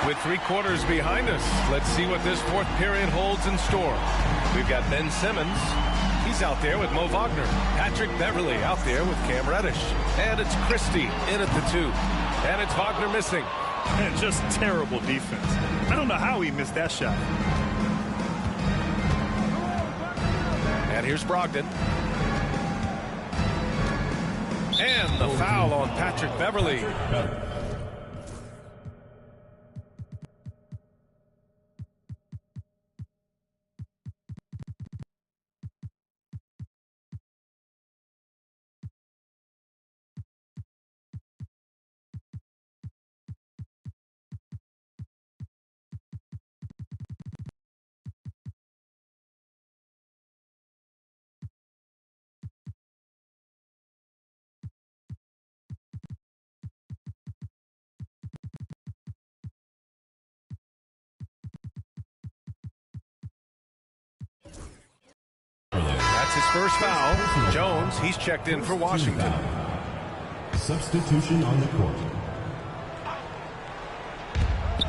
With 3 quarters behind us, let's see what this fourth period holds in store. We've got Ben Simmons. He's out there with Mo Wagner. Patrick Beverly out there with Cam Reddish. And it's Christie in at the 2. And it's Wagner missing. And just terrible defense. I don't know how he missed that shot. And here's Brogdon. And the foul on Patrick Beverly. That's his first foul. Jones, he's checked in for Washington. Substitution on the court.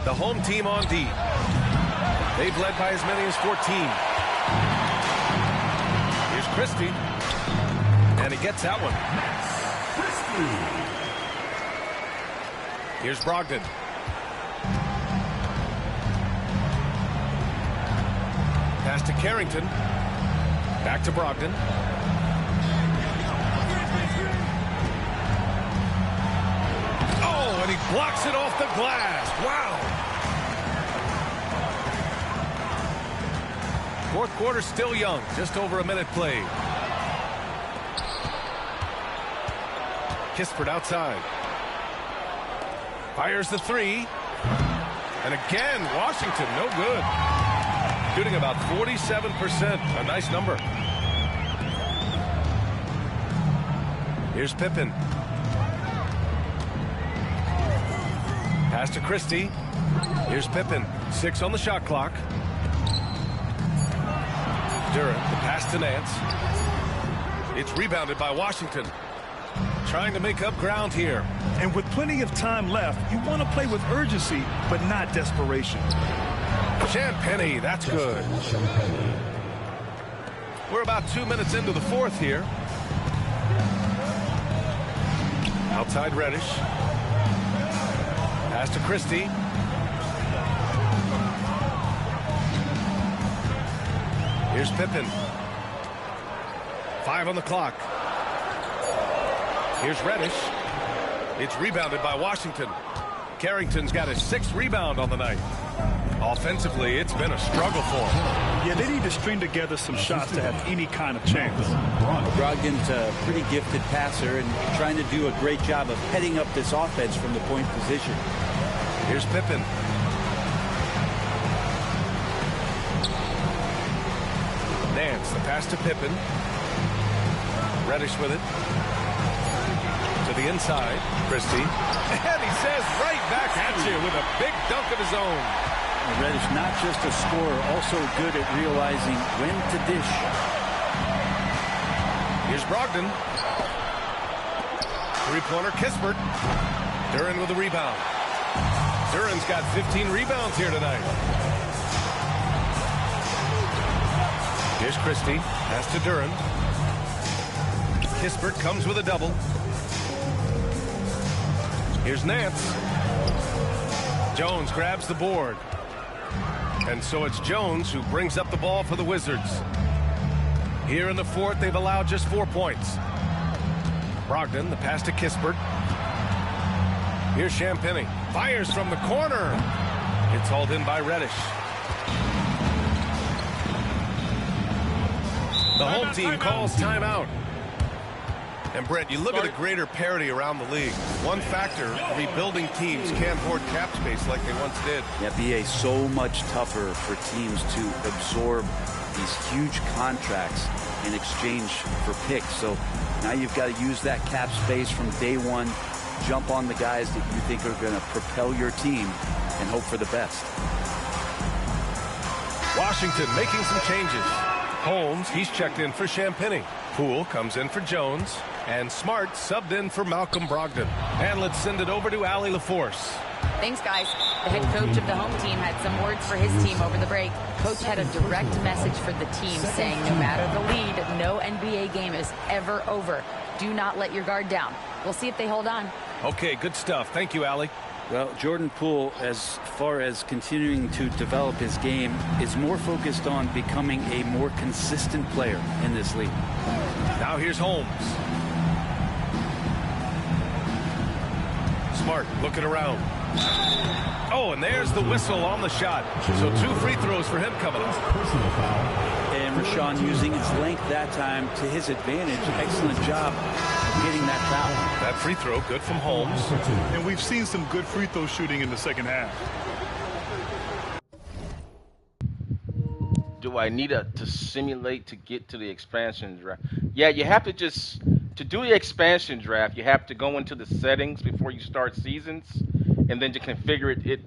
The home team on D. They've led by as many as 14. Here's Christie. And he gets that one. Here's Brogdon. Pass to Carrington. Back to Brogdon. Oh, and he blocks it off the glass. Wow. Fourth quarter still young. Just over a minute played. Kispert outside. Fires the 3. And again, Washington, no good. Shooting about 47%. A nice number. Here's Pippen. Pass to Christie. Here's Pippen. 6 on the shot clock. Durant, the pass to Nance. It's rebounded by Washington. Trying to make up ground here. And with plenty of time left, you want to play with urgency, but not desperation. Champagny, that's good. We're about 2 minutes into the fourth here. Outside Reddish. Pass to Christie. Here's Pippen. 5 on the clock. Here's Reddish. It's rebounded by Washington. Carrington's got his 6th rebound on the night. Offensively, it's been a struggle for him. Yeah, they need to string together some shots to have any kind of chance. Brogdon's a pretty gifted passer and trying to do a great job of heading up this offense from the point position. Here's Pippen. Nance, the pass to Pippen. Reddish with it. To the inside. Christie. And he says right back at you with a big dunk of his own. Reddish, not just a scorer, also good at realizing when to dish. Here's Brogdon. Three-pointer, Kispert. Duran with the rebound. Duran's got 15 rebounds here tonight. Here's Christie. Pass to Duran. Kispert comes with a double. Here's Nance. Jones grabs the board. And so it's Jones who brings up the ball for the Wizards. Here in the fourth, they've allowed just 4 points. Brogdon, the pass to Kispert. Here's Champagny. Fires from the corner. It's hauled in by Reddish. The home team calls timeout. And Brent, you look at the greater parity around the league. One factor, rebuilding teams can't hoard cap space like they once did. Yeah, BA, so much tougher for teams to absorb these huge contracts in exchange for picks. So now you've got to use that cap space from day one, jump on the guys that you think are going to propel your team, and hope for the best. Washington making some changes. Holmes, he's checked in for Champagny. Poole comes in for Jones. And Smart subbed in for Malcolm Brogdon. And let's send it over to Allie LaForce. Thanks, guys. The head coach of the home team had some words for his team over the break. Coach had a direct message for the team saying no matter the lead, no NBA game is ever over. Do not let your guard down. We'll see if they hold on. Okay, good stuff. Thank you, Allie. Well, Jordan Poole, as far as continuing to develop his game, is more focused on becoming a more consistent player in this league. Now here's Holmes. Smart looking around. Oh, and there's the whistle on the shot. So 2 free throws for him coming up. Personal foul. And Rashawn using his length that time to his advantage. Excellent job getting that foul. That free throw good from Holmes. And we've seen some good free throw shooting in the second half. Do I need to simulate to get to the expansion draft? Yeah, you have to just, to do the expansion draft, you have to go into the settings before you start seasons, and then to configure it.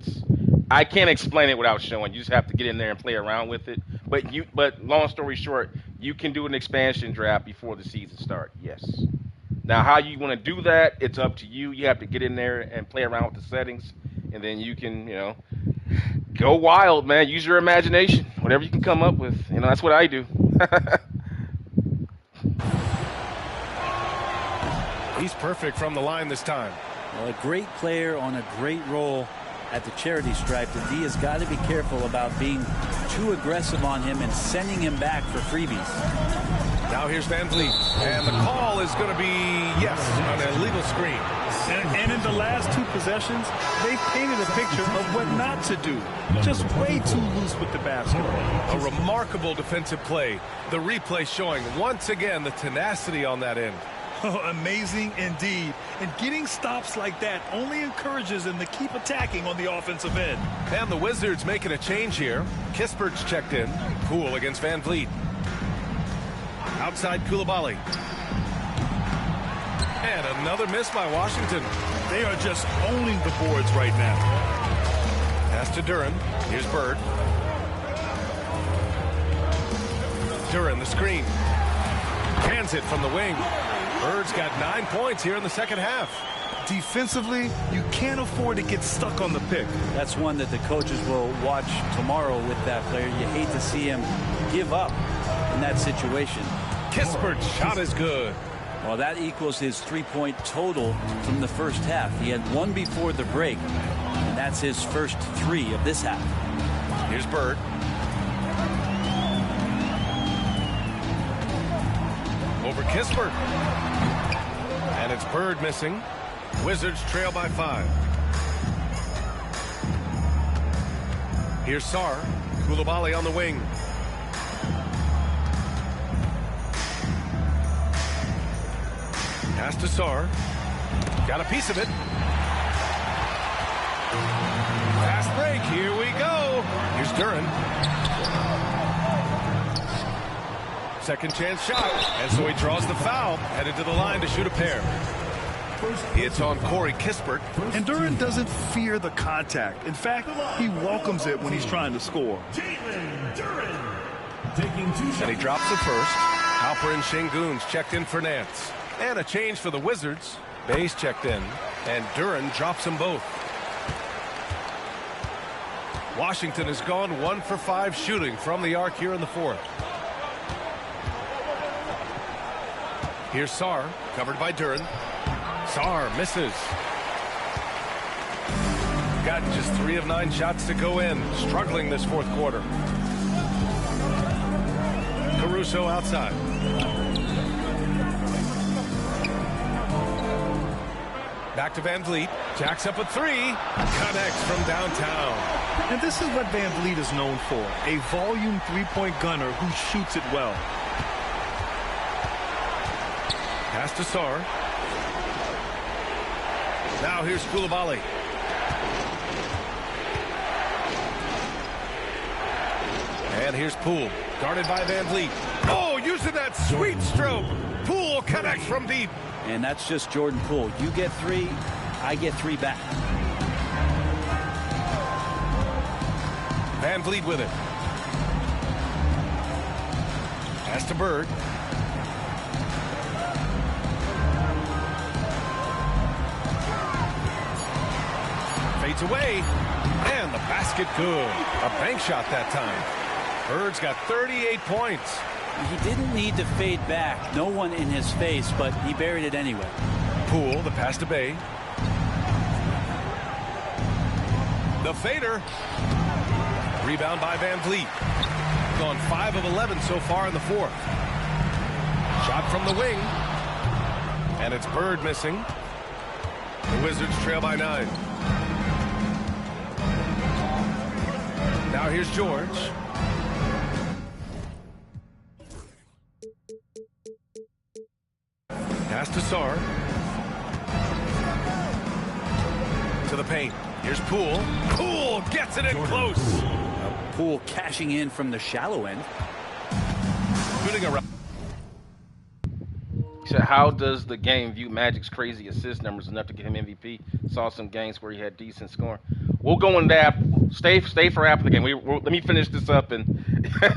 I can't explain it without showing. You just have to get in there and play around with it. But long story short, you can do an expansion draft before the season starts. Yes. Now, how you want to do that, it's up to you. You have to get in there and play around with the settings, and then you can, go wild, man. Use your imagination. Whatever you can come up with. That's what I do. He's perfect from the line this time. Well, a great player on a great role at the charity stripe. The D has got to be careful about being too aggressive on him and sending him back for freebies. Now here's Van Vliet. And the call is going to be, yes, an illegal screen. And in the last 2 possessions, they've painted a picture of what not to do. Just way too loose with the basketball. A remarkable defensive play. The replay showing once again the tenacity on that end. Oh, amazing indeed. And getting stops like that only encourages them to keep attacking on the offensive end. And the Wizards making a change here. Kispert's checked in. Poole against Van Vliet. Outside Koulibaly. And another miss by Washington. They are just owning the boards right now. Pass to Duren. Here's Bird. Duren, the screen. Hands it from the wing. Bird's got 9 points here in the second half. Defensively, you can't afford to get stuck on the pick. That's one that the coaches will watch tomorrow with that player. You hate to see him give up in that situation. Kispert's shot is good. Well, that equals his 3-point total from the first half. He had 1 before the break, and that's his first 3 of this half. Here's Bird. Over Kispert. And it's Bird missing. Wizards trail by 5. Here's Sarr. Koulibaly on the wing. Pass to Sarr. Got a piece of it. Fast break. Here we go. Here's Duren. Second chance shot. And so he draws the foul. Headed to the line to shoot a pair. It's on Corey Kispert. And Duren doesn't fear the contact. In fact, he welcomes it when he's trying to score. And he drops the first. Halper and Şengün's checked in for Nance. And a change for the Wizards. Bay's checked in. And Duren drops them both. Washington has gone 1 for 5 shooting from the arc here in the fourth. Here's Sarr, covered by Duren. Sarr misses. Got just 3 of 9 shots to go in. Struggling this fourth quarter. Caruso outside. Back to Van Vliet. Jacks up a 3. Connects from downtown. And this is what Van Vliet is known for. A volume 3-point gunner who shoots it well. Pass to Sarr. Now here's Koulibaly. And here's Poole. Guarded by Van Vliet. Oh, using that sweet stroke. Poole connects from deep. And that's just Jordan Poole. You get 3, I get 3 back. Van Vliet with it. Pass to Bird. Fades away. And the basket good. A bank shot that time. Bird's got 38 points. He didn't need to fade back. No one in his face, but he buried it anyway. Poole, the pass to Bay. The fader. Rebound by Van Vliet. Gone 5 of 11 so far in the fourth. Shot from the wing. And it's Bird missing. The Wizards trail by 9. Now here's George. Pass to Sarr. To the paint. Here's Poole. Poole gets it in close. Poole cashing in from the shallow end. Shooting around. So how does the game view Magic's crazy assist numbers enough to get him MVP? Saw some games where he had decent scoring. We'll go into that. Stay for after the game. Let me finish this up. And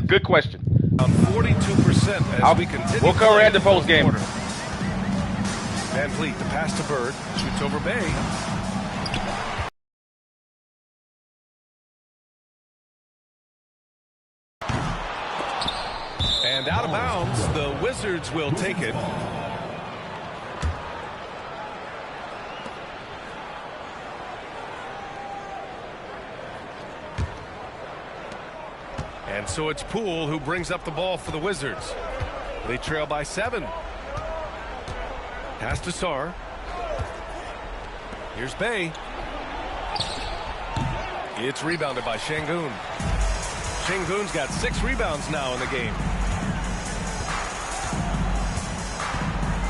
good question. 42% as we continue. We'll cover at the post game. Van Vliet, the pass to Bird, shoots over Bay. And out of bounds, the Wizards will take it. And so it's Poole who brings up the ball for the Wizards. They trail by 7. Pass to Sarr. Here's Bay. It's rebounded by Şengün. Şengün's got 6 rebounds now in the game.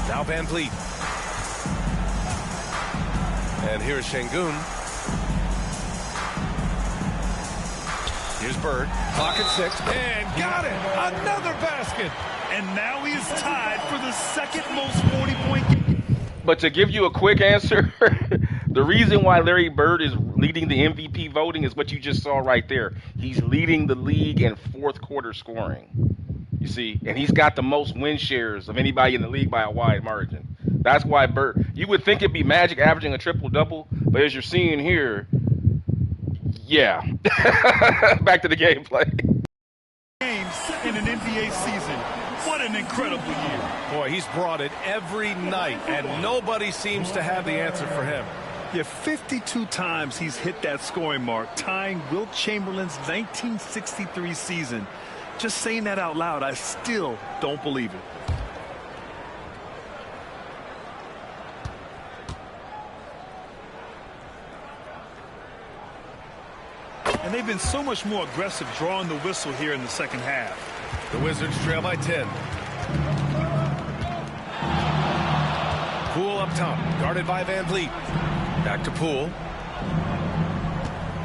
Now Van Vliet. And here's Şengün. Here's Bird. Pocket 6. And got it! Another basket! And now he is tied for the second most 40-point game. But to give you a quick answer, the reason why Larry Bird is leading the MVP voting is what you just saw right there. He's leading the league in fourth quarter scoring. You see, and he's got the most win shares of anybody in the league by a wide margin. That's why Bird, you would think it'd be Magic averaging a triple-double, but as you're seeing here, yeah. Back to the gameplay. Games in an NBA season. What an incredible year. Boy, he's brought it every night, and nobody seems to have the answer for him. Yeah, 52 times he's hit that scoring mark, tying Wilt Chamberlain's 1963 season. Just saying that out loud, I still don't believe it. And they've been so much more aggressive drawing the whistle here in the second half. The Wizards trail by 10. Poole up top, guarded by Van Vliet. Back to Poole.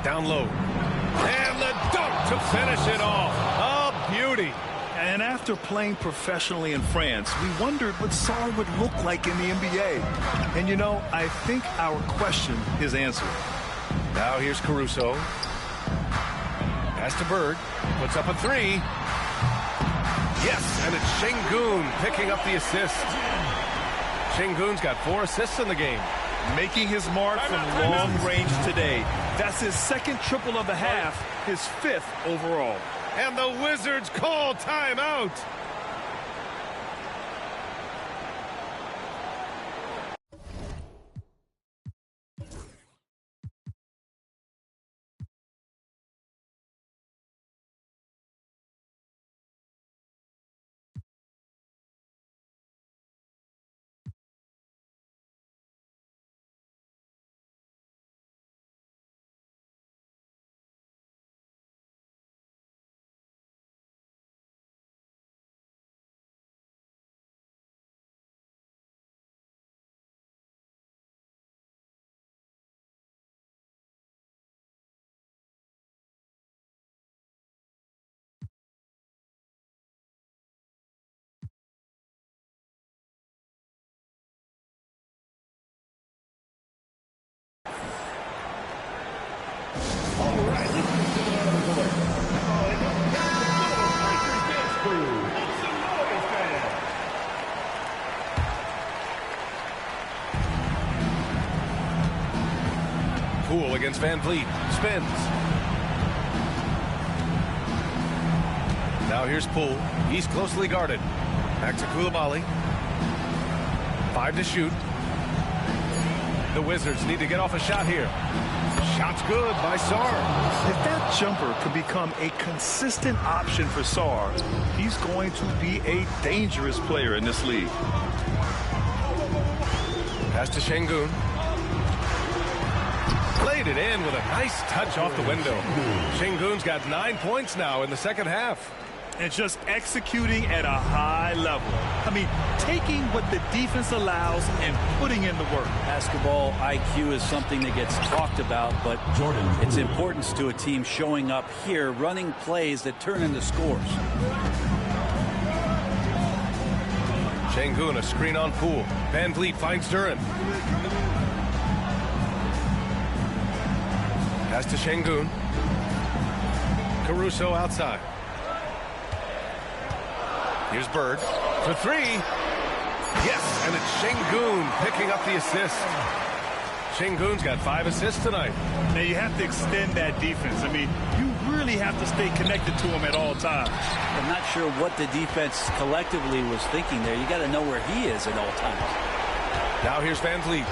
Down low. And the dunk to finish it off. A beauty. And after playing professionally in France, we wondered what Sarr would look like in the NBA. And you know, I think our question is answered. Now here's Caruso. Pass to Bird. Puts up a 3. Yes, and it's Şengün picking up the assist. Şengün's got 4 assists in the game. Making his mark from long range today. That's his second triple of the half, his 5th overall. And the Wizards call timeout. It's Van Vliet. Spins. Now here's Poole. He's closely guarded. Back to Koulibaly. 5 to shoot. The Wizards need to get off a shot here. Shot's good by Sarr. If that jumper could become a consistent option for Sarr, he's going to be a dangerous player in this league. Pass to Şengün. Played it in with a nice touch off the window. Şengün's got 9 points now in the second half. And just executing at a high level. I mean, taking what the defense allows and putting in the work. Basketball IQ is something that gets talked about, but its importance to a team showing up here, running plays that turn into scores. Şengün, a screen on Poole. Van Vliet finds Duran. Pass to Şengün. Caruso outside. Here's Bird for 3. Yes, and it's Şengün picking up the assist. Şengün's got 5 assists tonight. Now you have to extend that defense. I mean, you really have to stay connected to him at all times. I'm not sure what the defense collectively was thinking there. You got to know where he is at all times. Now here's Van Vliet.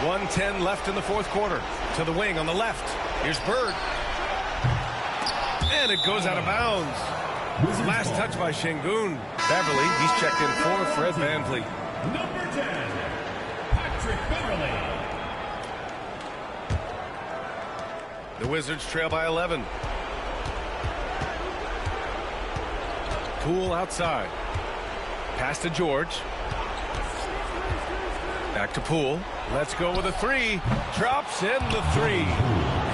1:10 left in the fourth quarter. To the wing on the left. Here's Bird. And it goes out of bounds. Last touch by Şengün. Beverly, he's checked in for Fred Van Vliet. Number 10, Patrick Beverly. The Wizards trail by 11. Poole outside. Pass to George. Back to Poole. Let's go with a 3. Drops in the 3.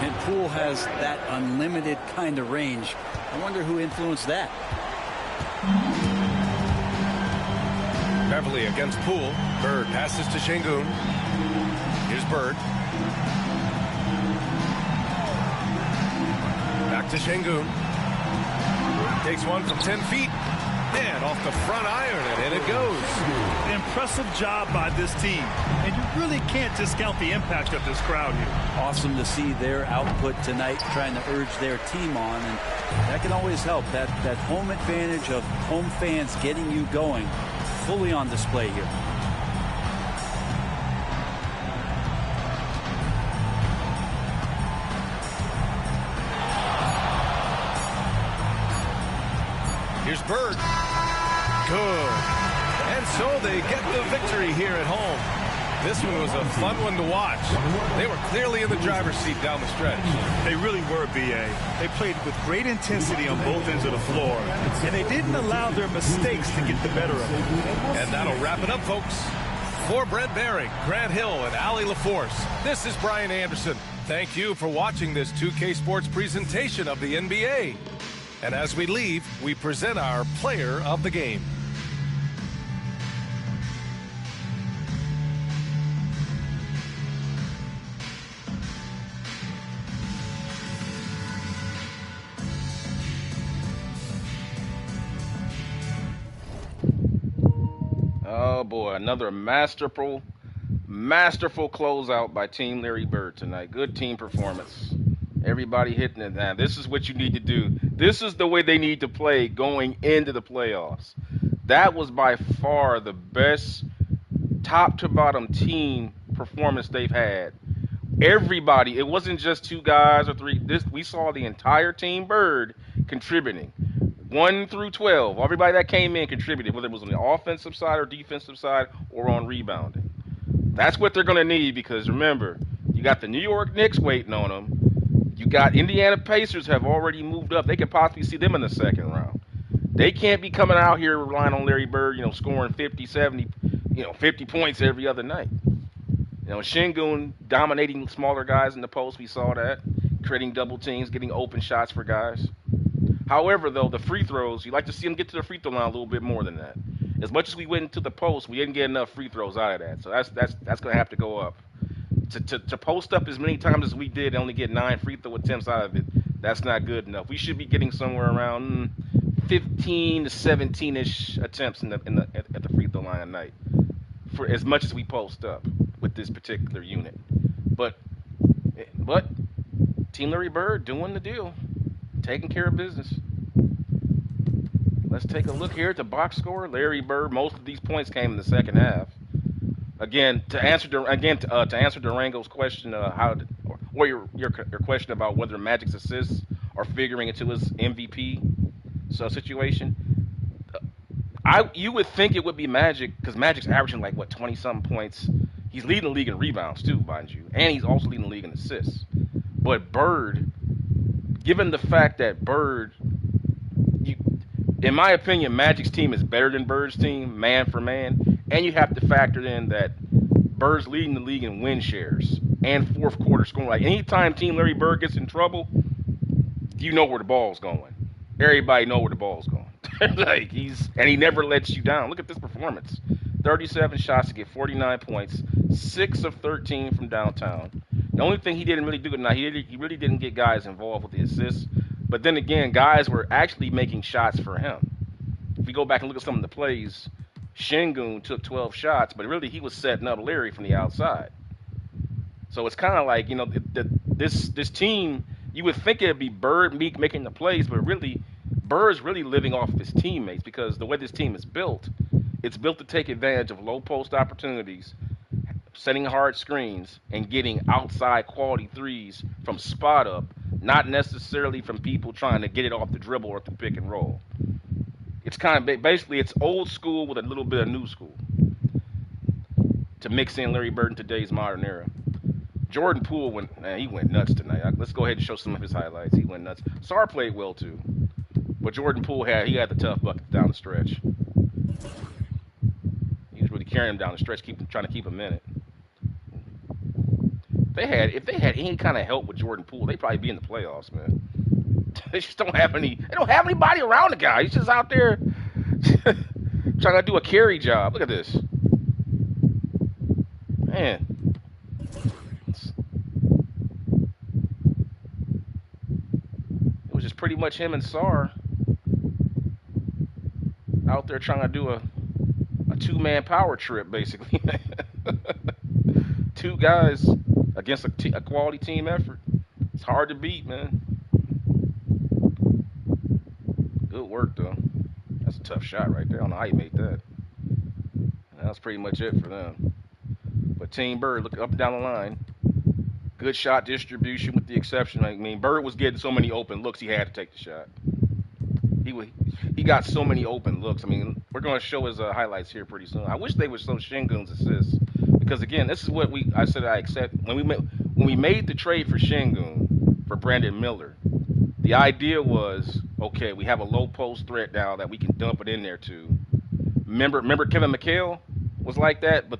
And Poole has that unlimited kind of range. I wonder who influenced that. Beverly against Poole. Bird passes to Şengün. Here's Bird. Back to Şengün. Takes one from 10 feet. Man, off the front iron, and in it goes. An impressive job by this team. And you really can't discount the impact of this crowd here. Awesome to see their output tonight, trying to urge their team on, and that can always help. That home advantage of home fans getting you going, fully on display here. Here's Bird. Good. And so they get the victory here at home. This one was a fun one to watch. They were clearly in the driver's seat down the stretch. They really were, B.A. They played with great intensity on both ends of the floor, and they didn't allow their mistakes to get the better of them. And that'll wrap it up, folks. For Brent Behring, Grant Hill, and Allie LaForce, this is Brian Anderson. Thank you for watching this 2K Sports presentation of the NBA. And as we leave, we present our player of the game. Oh boy, another masterful closeout by Team Larry Bird tonight. Good team performance. Everybody hitting it now. This is what you need to do. This is the way they need to play going into the playoffs. That was by far the best top to bottom team performance they've had. Everybody, it wasn't just 2 guys or 3. We saw the entire Team Bird contributing. 1 through 12. Everybody that came in contributed, whether it was on the offensive side or defensive side or on rebounding. That's what they're going to need, because remember, you got the New York Knicks waiting on them. You got Indiana Pacers have already moved up. They could possibly see them in the second round. They can't be coming out here relying on Larry Bird, scoring 50, 70, 50 points every other night. Şengün dominating smaller guys in the post. We saw that. Creating double teams, getting open shots for guys. However, though, the free throws, you like to see them get to the free throw line a little bit more than that. As much as we went into the post, we didn't get enough free throws out of that. So that's going to have to go up. To post up as many times as we did and only get 9 free throw attempts out of it, that's not good enough. We should be getting somewhere around 15 to 17-ish attempts at the free throw line a night. for as much as we post up with this particular unit. But Team Larry Bird doing the deal, taking care of business. Let's take a look here at the box score. Larry Bird, most of these points came in the second half. Again, to answer Durango's question, or your question about whether Magic's assists are figuring into his MVP situation. You would think it would be Magic because Magic's averaging like 20-something points. He's leading the league in rebounds too, mind you, and he's also leading the league in assists. But Bird, given the fact that Bird, in my opinion, Magic's team is better than Bird's team, man for man, and you have to factor in that Bird's leading the league in win shares and fourth quarter scoring. Like anytime Team Larry Bird gets in trouble, you know where the ball's going. Everybody know where the ball's going. And he never lets you down. Look at this performance. 37 shots to get 49 points, 6 of 13 from downtown. The only thing he didn't really do tonight, he really didn't get guys involved with the assists. But then again, guys were actually making shots for him. If we go back and look at some of the plays, Şengün took 12 shots, but really he was setting up Larry from the outside. So it's kind of like, this team, you would think it'd be Bird making the plays, but really, Bird's really living off of his teammates because the way this team is built, it's built to take advantage of low post opportunities, setting hard screens, and getting outside quality threes from spot up, not necessarily from people trying to get it off the dribble or through pick and roll. It's kind of basically it's old school with a little bit of new school to mix in Larry Bird in today's modern era. Jordan Poole went nuts tonight. Let's go ahead and show some of his highlights. He went nuts. Sarr played well too, but Jordan Poole had the tough bucket down the stretch. He was really carrying him down the stretch, trying to keep him in it. If they had any kind of help with Jordan Poole, they'd probably be in the playoffs, man. They just don't have any. They don't have anybody around the guy. He's just out there trying to do a carry job. Look at this, man. It was just pretty much him and Sarr out there trying to do a two-man power trip, basically. Two guys against a quality team effort. It's hard to beat, man. Good work, though. That's a tough shot right there. I don't know how you made that. That's pretty much it for them. But Team Bird, look up and down the line. Good shot distribution with the exception. I mean, Bird was getting so many open looks, he had to take the shot. He got so many open looks. I mean, we're going to show his highlights here pretty soon. I wish they would show Şengün's assists. Because, again, this is what I said I accept. When we made the trade for Şengün, for Brandon Miller, the idea was, okay, we have a low post threat now that we can dump it in there to. Remember Kevin McHale was like that? But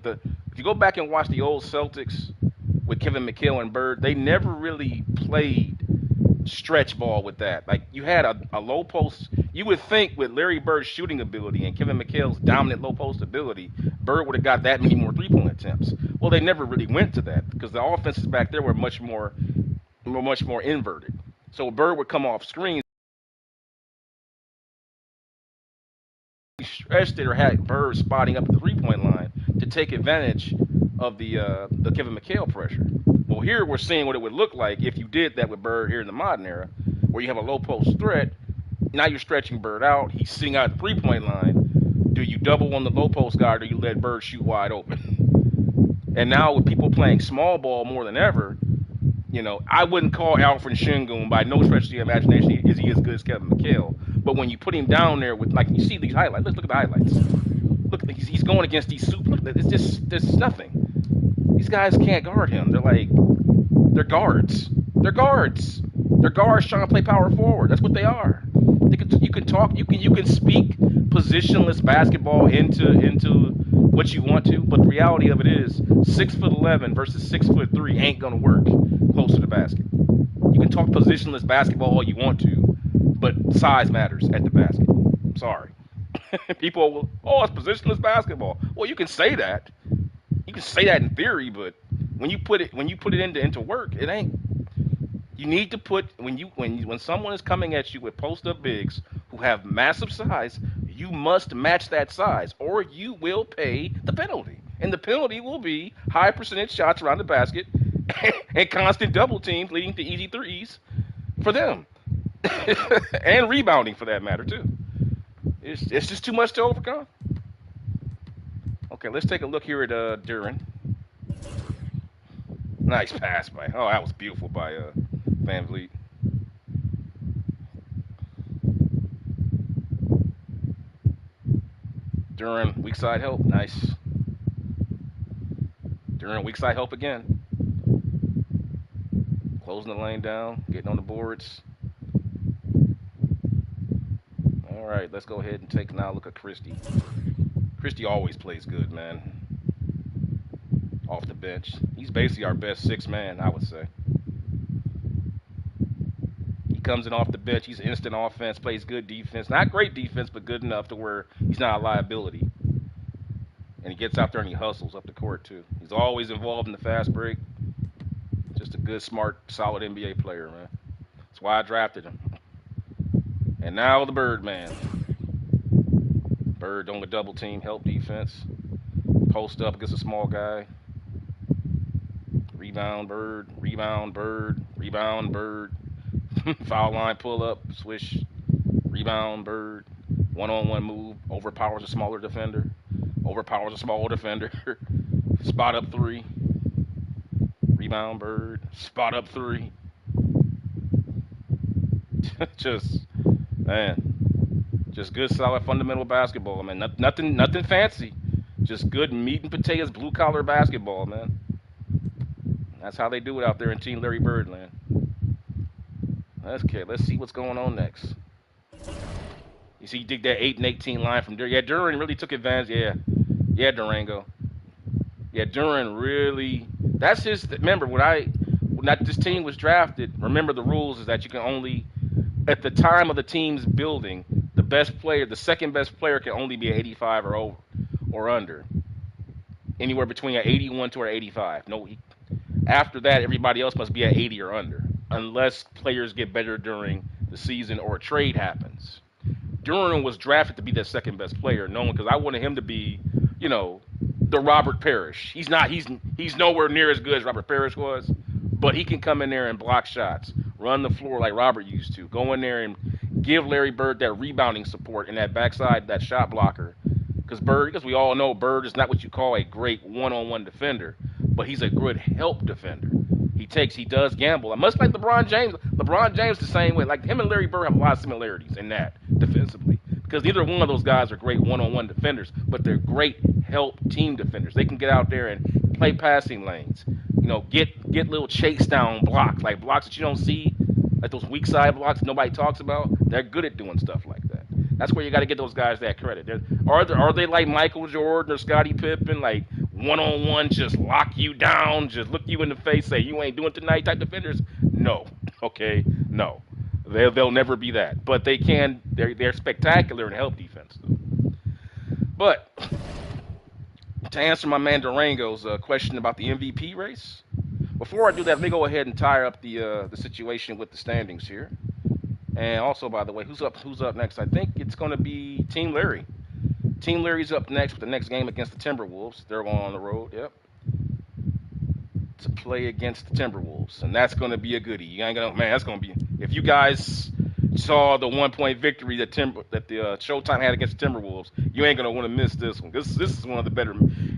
if you go back and watch the old Celtics with Kevin McHale and Bird, they never really played stretch ball with that. Like, you had a low post. You would think with Larry Bird's shooting ability and Kevin McHale's dominant low post ability, Bird would have got that many more three-point attempts. Well, they never really went to that because the offenses back there were much more inverted. So Bird would come off screens, stretched it, or had Bird spotting up the three-point line to take advantage of the Kevin McHale pressure. Well, here we're seeing what it would look like if you did that with Bird here in the modern era, where you have a low post threat. Now you're stretching Bird out. He's sitting out at the three-point line. Do you double on the low post guard, or you let Bird shoot wide open? And now with people playing small ball more than ever, I wouldn't call Alfred Şengün by no stretch of the imagination is he as good as Kevin McHale. But when you put him down there with, like, you see these highlights. Let's look at the highlights. Look, he's going against these super. It's just there's nothing. These guys can't guard him. They're guards. They're guards. They're guards trying to play power forward. That's what they are. You can speak positionless basketball into what you want to, but the reality of it is 6'11" versus 6'3" ain't gonna work close to the basket. You can talk positionless basketball all you want to, but size matters at the basket. I'm sorry. People will, it's positionless basketball. Well, you can say that. You can say that in theory, but when you put it into work, it ain't. You need to put when someone is coming at you with post-up bigs who have massive size, you must match that size, or you will pay the penalty. And the penalty will be high percentage shots around the basket and constant double teams leading to easy threes for them. And rebounding for that matter, too. It's just too much to overcome. Okay, let's take a look here at Duren. Nice pass by. Oh, that was beautiful by Van Vliet. Duren, weak side help. Nice. Duren, weak side help again. Closing the lane down, getting on the boards. All right, let's go ahead and take now a look at Christie. Christie always plays good, man. Off the bench. He's basically our best sixth man, I would say. He comes in off the bench. He's instant offense, plays good defense. Not great defense, but good enough to where he's not a liability. And he gets out there and he hustles up the court, too. He's always involved in the fast break. Just a good, smart, solid NBA player, man. That's why I drafted him. And now the Birdman. Bird on the double team, help defense. Post up against a small guy. Rebound, Bird. Rebound, Bird. Rebound, Bird. Foul line, pull up, swish. Rebound, Bird. One-on-one move. Overpowers a smaller defender. Overpowers a smaller defender. Spot up three. Rebound, Bird. Spot up three. Just good, solid, fundamental basketball, man. Nothing fancy. Just good meat and potatoes, blue-collar basketball, man. That's how they do it out there in Team Larry Bird land. Okay, let's see what's going on next. You see, you dig that 8 and 18 line from Duren. Yeah, Duren really took advantage. Yeah, Durango. Yeah, Duren really. That's his. Remember, when this team was drafted, remember the rules is that you can only, at the time of the team's building, the second best player can only be an 85 or over or under. Anywhere between an 81 to an 85. After that, everybody else must be at 80 or under, unless players get better during the season or a trade happens. Duren was drafted to be that second best player, because I wanted him to be, the Robert Parrish. He's not. He's nowhere near as good as Robert Parrish was, but he can come in there and block shots, run the floor like Robert used to, go in there and give Larry Bird that rebounding support and that backside, that shot blocker. Because we all know Bird is not what you call a great one-on-one defender, but he's a good help defender. He does gamble. Much like LeBron James. LeBron James the same way. Like him and Larry Bird have a lot of similarities in that defensively. Because neither one of those guys are great one-on-one defenders, but they're great help team defenders. They can get out there and play passing lanes. Get little chase down blocks, like blocks that you don't see, like those weak side blocks nobody talks about. They're good at doing stuff like that. That's where you got to get those guys that credit. Are they like Michael Jordan or Scottie Pippen, like one-on-one, just lock you down, just look you in the face, say you ain't doing tonight type defenders? No. Okay, no. They'll never be that. But they can. They're spectacular in help defense, though. But to answer my man Durango's question about the MVP race, before I do that, let me go ahead and tie up the situation with the standings here. And also, by the way, who's up next? I think it's going to be Team Larry. Team Larry's up next with the next game against the Timberwolves. They're going on the road. Yep. To play against the Timberwolves, and that's going to be a goodie. You ain't gonna, man. That's going to be. If you guys saw the 1-point victory that the Showtime had against the Timberwolves, you ain't going to want to miss this one. This is one of the better.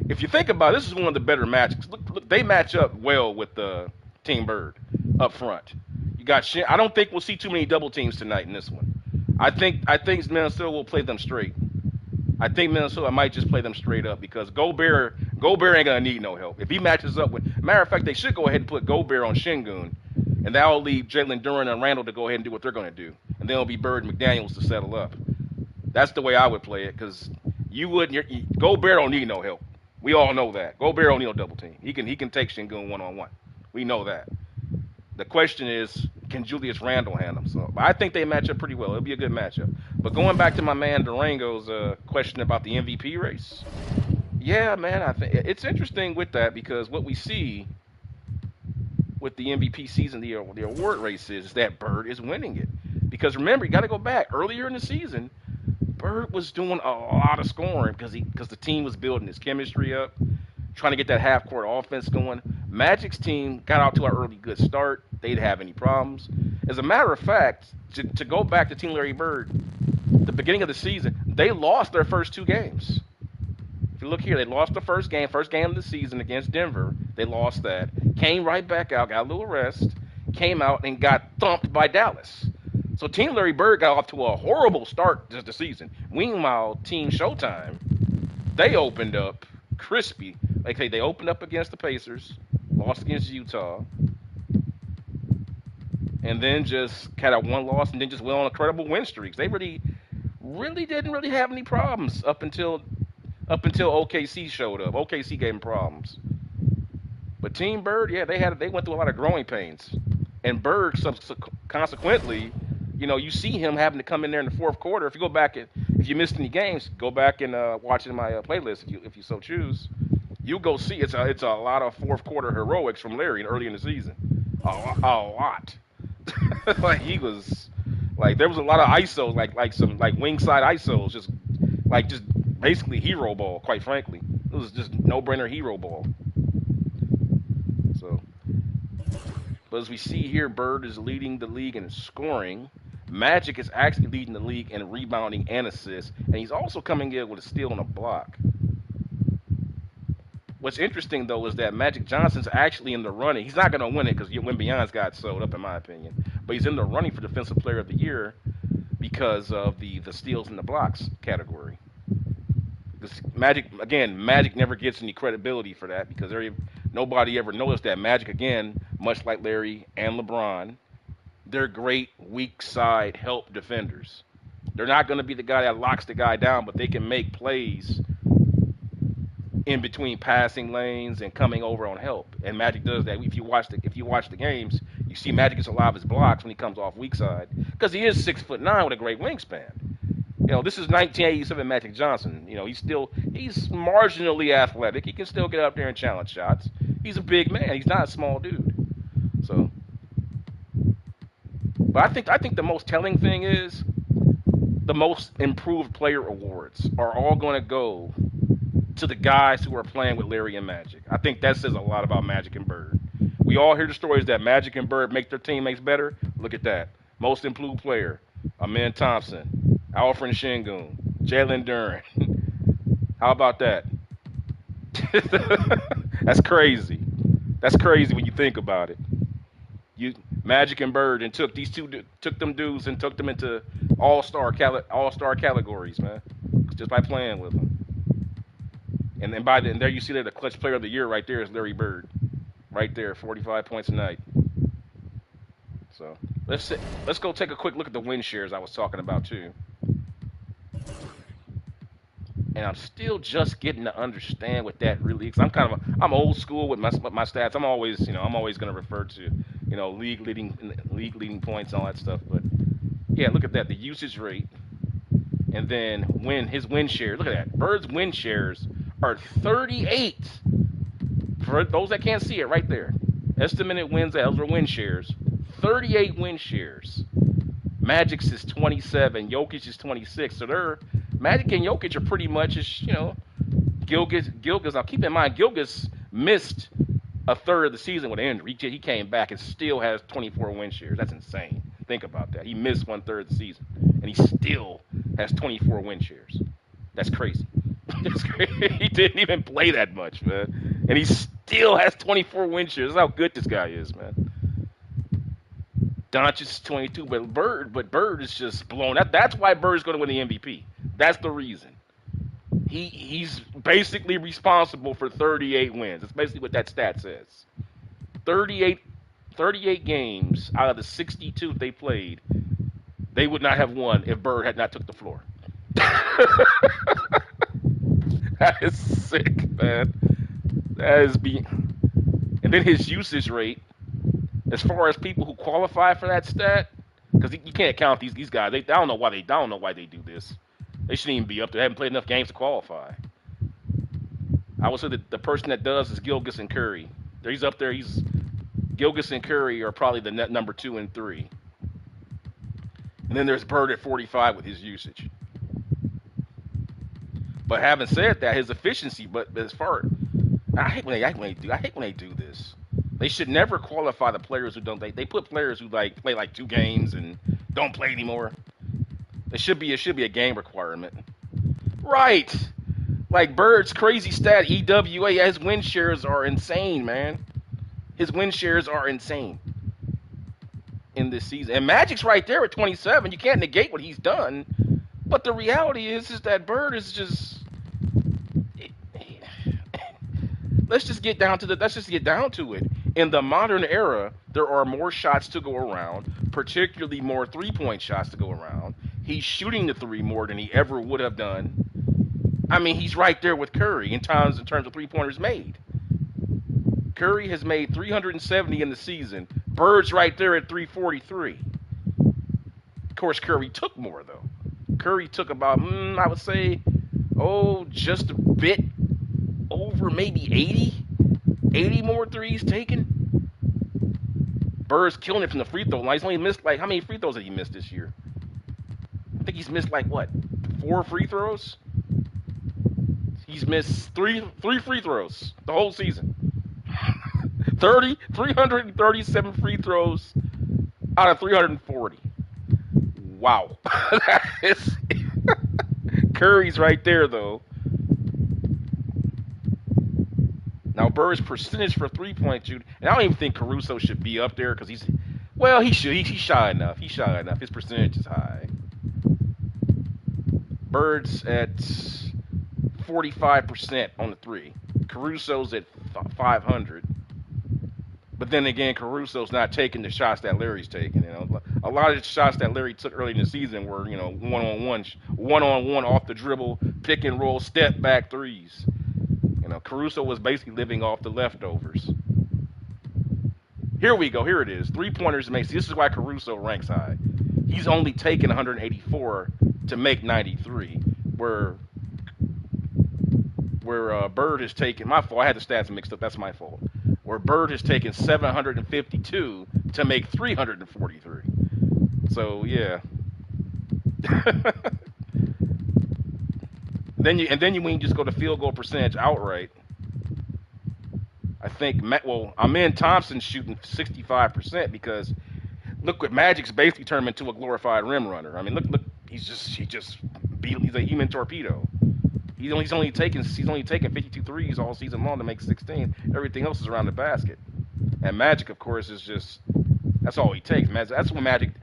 If you think about it, this is one of the better matches. Look, they match up well with the Team Bird up front. You got. I don't think we'll see too many double teams tonight in this one. I think Minnesota will play them straight. I think Minnesota might just play them straight up because Gobert ain't gonna need no help. If he matches up with, matter of fact, they should go ahead and put Gobert on Şengün, and that will leave Jalen Duren and Randall to go ahead and do what they're gonna do, and then it'll be Bird and McDaniels to settle up. That's the way I would play it because Gobert don't need no help. We all know that. Gobert don't need no double team. He can take Şengün one-on-one. We know that. The question is, can Julius Randle handle him? So I think they match up pretty well. It'll be a good matchup. But going back to my man Durango's question about the MVP race, yeah, man, I think it's interesting with that because what we see with the MVP season, the award race is that Bird is winning it. Because remember, you got to go back earlier in the season. Bird was doing a lot of scoring because the team was building his chemistry up. trying to get that half-court offense going. Magic's team got out to an early good start. They didn't have any problems. As a matter of fact, to go back to Team Larry Bird, the beginning of the season, they lost their first 2 games. If you look here, they lost the first game of the season against Denver. They lost that. Came right back out, got a little rest, came out and got thumped by Dallas. So Team Larry Bird got off to a horrible start this the season. Meanwhile, Team Showtime, they opened up crispy. Like they opened up against the Pacers, lost against Utah, and then just had a 1 loss and then just went on incredible win streaks. They really didn't really have any problems up until OKC showed up. OKC gave them problems. But Team Bird, yeah, they went through a lot of growing pains. And Bird, consequently, you see him having to come in there in the fourth quarter. If you go back if you missed any games, go back and watch it in my playlist if you so choose. You'll go see it's a lot of fourth quarter heroics from Larry early in the season. A lot. Like he was like there was a lot of ISOs, like some wing side ISOs, just basically hero ball, quite frankly. It was just no-brainer hero ball. So, but as we see here, Bird is leading the league in scoring. Magic is actually leading the league in rebounding and assists, and he's also coming in with a steal and a block. What's interesting, though, is that Magic Johnson's actually in the running. He's not going to win it because Wembanyama's got sold up, in my opinion. But he's in the running for Defensive Player of the Year because of the steals and the blocks category. Magic never gets any credibility for that because nobody ever noticed that. Magic, again, much like Larry and LeBron, they're great weak side help defenders. They're not going to be the guy that locks the guy down, but they can make plays in between passing lanes and coming over on help. And Magic does that. If you watch the games, you see Magic gets a lot of his blocks when he comes off weak side because he is 6'9" with a great wingspan. This is 1987 Magic Johnson. He's marginally athletic. He can still get up there and challenge shots. He's a big man. He's not a small dude. So, but I think the most telling thing is the most improved player awards are all going to go to the guys who are playing with Larry and Magic. I think that says a lot about Magic and Bird. We all hear the stories that Magic and Bird make their teammates better. Look at that. Most improved player, Amen Thompson, Alfred Şengün, Jalen Duren. How about that? That's crazy. That's crazy when you think about it. Magic and Bird and took them dudes and took them into all-star categories, man, just by playing with them. And then there you see that the clutch player of the year right there is Larry Bird, right there, 45 points a night. So let's go take a quick look at the win shares I was talking about too. And I'm still just getting to understand what that really is. I'm old school with my stats. I'm always going to refer to league leading points and all that stuff. But yeah, look at that, the usage rate, and then his win shares. Look at that, Bird's win shares are 38. For those that can't see it, right there, estimated wins, those are win shares. 38 win shares. Magic's is 27. Jokic is 26. So Magic and Jokic are pretty much Gilgeous. Now keep in mind, Gilgeous missed a third of the season with an injury. He came back and still has 24 win shares. That's insane. Think about that. He missed 1/3 of the season, and he still has 24 win shares. That's crazy. That's crazy. He didn't even play that much, man, and he still has 24 win shares. That's how good this guy is, man. Doncic is 22, but Bird is just blown. That's why Bird's going to win the MVP. That's the reason. He's basically responsible for 38 wins. That's basically what that stat says. 38 games out of the 62 they played, they would not have won if Bird had not took the floor. That is sick, man. And then his usage rate, as far as people who qualify for that stat, because you can't count these guys. I don't know why they do this. They shouldn't even be up there. They haven't played enough games to qualify. I would say that the person that does is Gilgeous and Curry. He's up there. Gilgeous and Curry are probably the net number 2 and 3. And then there's Bird at 45 with his usage. But having said that, his efficiency, but as far I hate when they do this. They should never qualify the players who don't. They put players who like play like 2 games and don't play anymore. It should be a game requirement. Right. Like Bird's crazy stat, EWA, his win shares are insane, man. His win shares are insane in this season. And Magic's right there at 27. You can't negate what he's done. But the reality is that Bird is just let's just get down to it. In the modern era, there are more shots to go around, particularly more 3-point shots to go around. He's shooting the 3 more than he ever would have done. I mean, he's right there with Curry in terms of 3-pointers made. Curry has made 370 in the season. Bird's right there at 343. Of course, Curry took more, though. Curry took about, I would say, just a bit over maybe 80 more threes taken. Bird's killing it from the free throw line. He's only missed, how many free throws did he miss this year? I think he's missed, 4 free throws? He's missed three free throws the whole season. 337 free throws out of 340. Wow. That is Curry's right there, though. Now, Bird's percentage for 3-point shoot, and I don't even think Caruso should be up there because he should. He's shy enough. He's shy enough. His percentage is high. Bird's at 45% on the 3. Caruso's at 500. But then again, Caruso's not taking the shots that Larry's taking. A lot of the shots that Larry took early in the season were, one-on-one off the dribble, pick and roll, step back threes. Caruso was basically living off the leftovers. Here we go. Here it is. 3-pointers makes. This is why Caruso ranks high. He's only taken 184 to make 93, where Bird has taken. My fault. I had the stats mixed up. That's my fault. Where Bird has taken 752 to make 343. So yeah. Then when you just go to field goal percentage outright, I think Amen Thompson's shooting 65% because look what Magic's basically turned him into a glorified rim runner. I mean look he's a human torpedo. He's only taken 52 threes all season long to make 16. Everything else is around the basket. And Magic, of course, that's all he takes. That's when Magic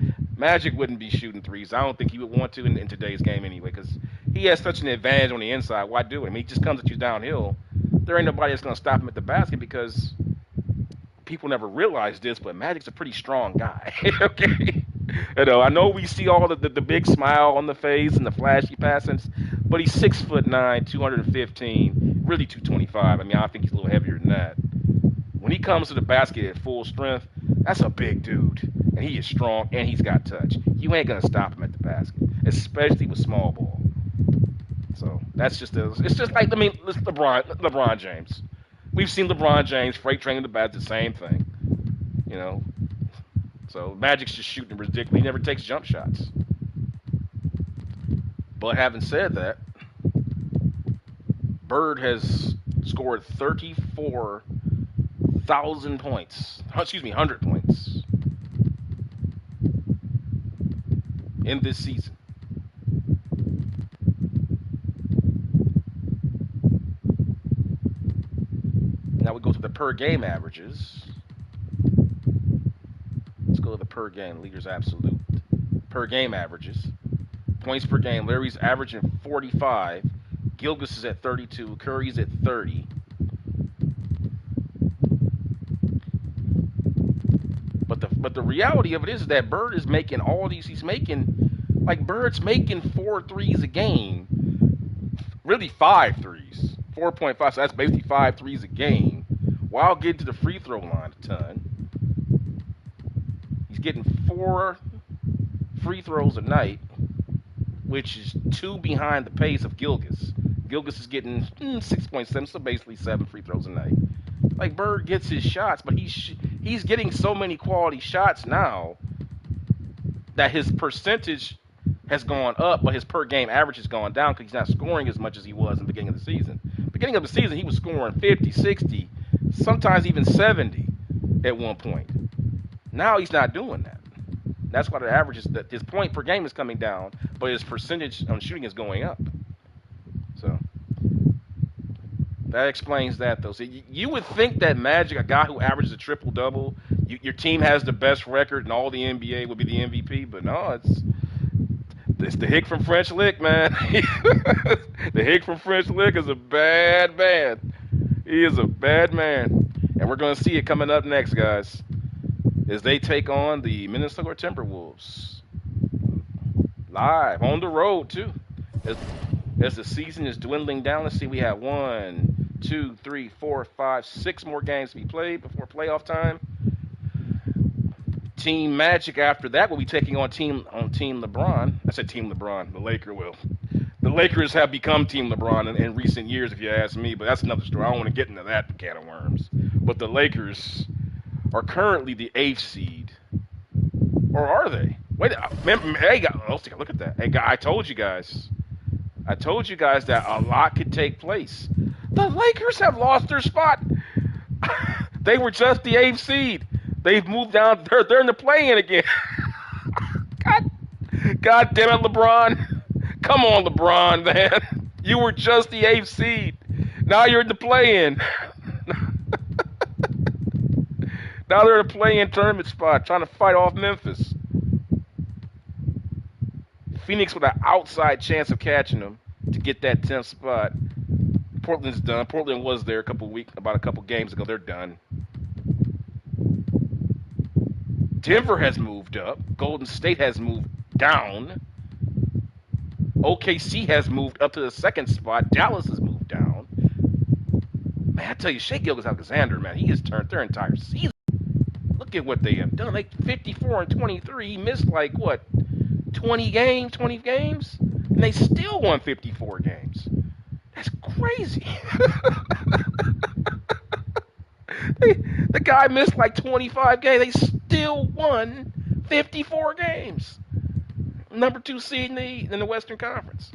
wouldn't be shooting threes. I don't think he would want to in today's game anyway, because he has such an advantage on the inside. Why do it? I mean, he just comes at you downhill. There ain't nobody that's going to stop him at the basket because people never realize this, but Magic's a pretty strong guy. Okay? I know we see all the big smile on the face and the flashy passings, but he's 6'9", 215, really 225. I mean, I think he's a little heavier than that. When he comes to the basket at full strength, that's a big dude. And he is strong, and he's got touch. You ain't going to stop him at the basket, especially with small ball. So that's it's just like, it's LeBron James. We've seen LeBron James freight training the basket, the same thing. So Magic's just shooting ridiculous. He never takes jump shots. But having said that, Bird has scored 34,000 points. 100 points in this season. Now we go to the per game averages. Let's go to the per game, leaders absolute. Per game averages. Points per game. Larry's averaging 45. Gilgeous is at 32. Curry's at 30. But the reality of it is that Bird is making all these. Bird's making 4 threes a game. Really 5 threes. 4.5. So that's basically 5 threes a game. While getting to the free throw line a ton. He's getting 4 free throws a night, which is 2 behind the pace of Gilgeous. Gilgeous is getting 6.7, so basically 7 free throws a night. Bird gets his shots, but he's getting so many quality shots now that his percentage has gone up, but his per game average has gone down because he's not scoring as much as he was in the beginning of the season. Beginning of the season, he was scoring 50, 60, sometimes even 70 at one point. Now he's not doing that. That's why the average is that his point per game is coming down, but his percentage on shooting is going up. So that explains that, though. So you would think that Magic, a guy who averages a triple-double, your team has the best record in all the NBA, would be the MVP, but no, it's the hick from French Lick, man. The hick from French Lick is a bad man. He is a bad man. And we're going to see it coming up next, guys, as they take on the Minnesota Timberwolves. Live, on the road, too. As the season is dwindling down, let's see, we have 1, 2, 3, 4, 5, 6 more games to be played before playoff time. Team Magic after that will be taking on Team LeBron. I said Team LeBron. The Lakers will. The Lakers have become Team LeBron in recent years, if you ask me, but that's another story. I don't want to get into that can of worms. But the Lakers are currently the 8th seed. Or are they? Wait, hey, let's take a look at that. Hey, I told you guys. That a lot could take place. The Lakers have lost their spot. They were just the 8th seed. They've moved down. They're in the play-in again. God damn it, LeBron. Come on, LeBron, man. You were just the 8th seed. Now you're in the play-in. Now they're in a play-in tournament spot, trying to fight off Memphis. Phoenix with an outside chance of catching them to get that 10th spot. Portland's done. Portland was there about a couple games ago. They're done. Denver has moved up. Golden State has moved down. OKC has moved up to the 2nd spot. Dallas has moved down. Man, I tell you, Shai Gilgeous-Alexander, man, he has turned their entire season. Look at what they have done. Like 54 and 23. He missed 20 games, and they still won 54 games. That's crazy. The guy missed 25 games. They still won 54 games. Number 2 seed in the Western Conference.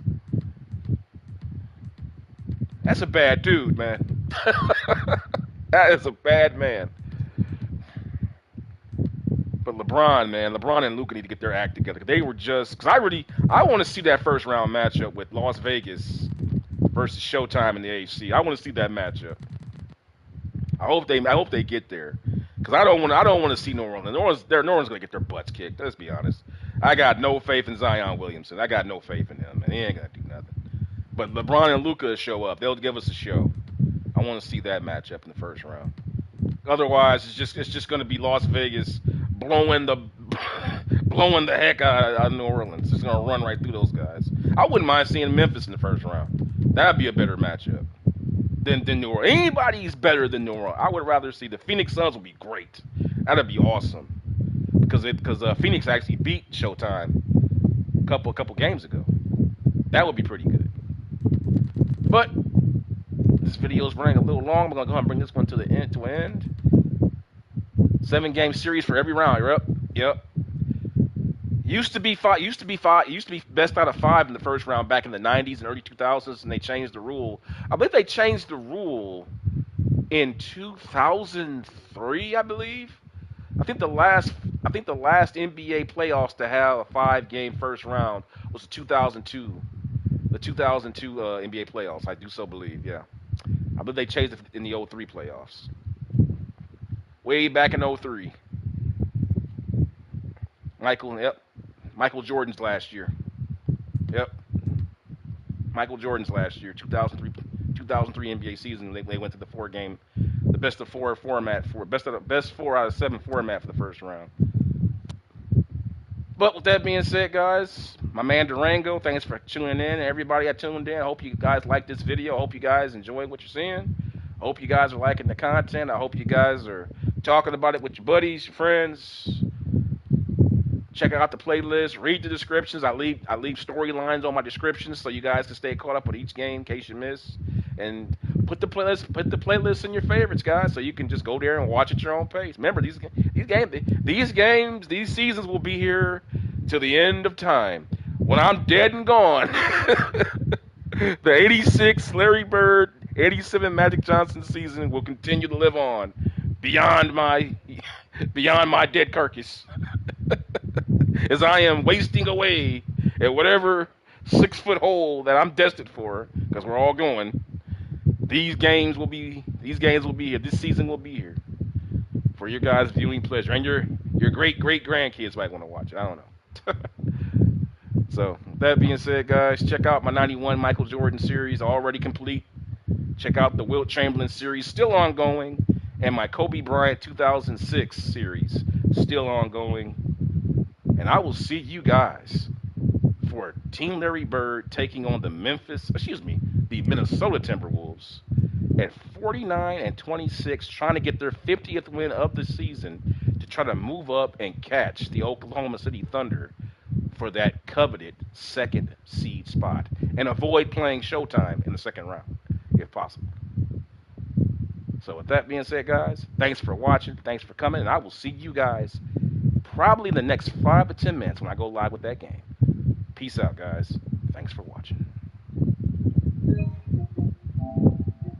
That's a bad dude, man. That is a bad man. But LeBron, man, LeBron and Luka need to get their act together. They were just, because I want to see that first round matchup with Las Vegas versus Showtime in the AFC. I want to see that matchup. I hope they get there, because I don't want to see New Orleans. New Orleans going to get their butts kicked. Let's be honest. I got no faith in Zion Williamson. I got no faith in him, and he ain't gonna do nothing. But LeBron and Luka show up. They'll give us a show. I want to see that matchup in the first round. Otherwise, it's just going to be Las Vegas blowing the heck out of New Orleans. It's going to run right through those guys. I wouldn't mind seeing Memphis in the first round. That'd be a better matchup than New Orleans. Anybody's better than New Orleans. I would rather see the Phoenix Suns would be great. That'd be awesome, because Phoenix actually beat Showtime a couple games ago. That would be pretty good. But this video is running a little long. I'm going to go ahead and bring this one to the end. 7-game series for every round. Yep. Used to be best out of 5 in the first round back in the 90s and early 2000s, and they changed the rule. I believe they changed the rule in 2003, I believe. I think the last NBA playoffs to have a 5-game first round was the 2002 NBA playoffs. I do so believe, yeah. I believe they changed it in the 03 playoffs. Way back in 03. Michael Jordan's last year. Yep. Michael Jordan's last year, 2003 NBA season. They went to the 4-game, the best of 4 format for best 4 out of 7 format for the first round. But with that being said, guys, my man Durango, thanks for tuning in. Everybody that tuned in, I hope you guys like this video. I hope you guys enjoy what you're seeing. I hope you guys are liking the content. I hope you guys are talking about it with your buddies, your friends. Check out the playlist. Read the descriptions. I leave storylines on my descriptions so you guys can stay caught up with each game in case you miss. And put the playlist in your favorites, guys, so you can just go there and watch at your own pace. Remember, these seasons will be here till the end of time. when I'm dead and gone, the 86 Larry Bird, 87 Magic Johnson season will continue to live on beyond my dead carcass. As I am wasting away at whatever 6-foot hole that I'm destined for, because we're all going. These games will be here. This season will be here for your guys' viewing pleasure, and your great grandkids might want to watch it. I don't know. So that being said, guys, check out my '91 Michael Jordan series, already complete. Check out the Wilt Chamberlain series, still ongoing, and my Kobe Bryant 2006 series, still ongoing. And I will see you guys for Team Larry Bird taking on the Minnesota Timberwolves at 49-26, trying to get their 50th win of the season to try to move up and catch the Oklahoma City Thunder for that coveted second seed spot and avoid playing Showtime in the second round, if possible. So with that being said, guys, thanks for watching. Thanks for coming, and I will see you guys probably in the next 5 to 10 minutes when I go live with that game. Peace out, guys. Thanks for watching.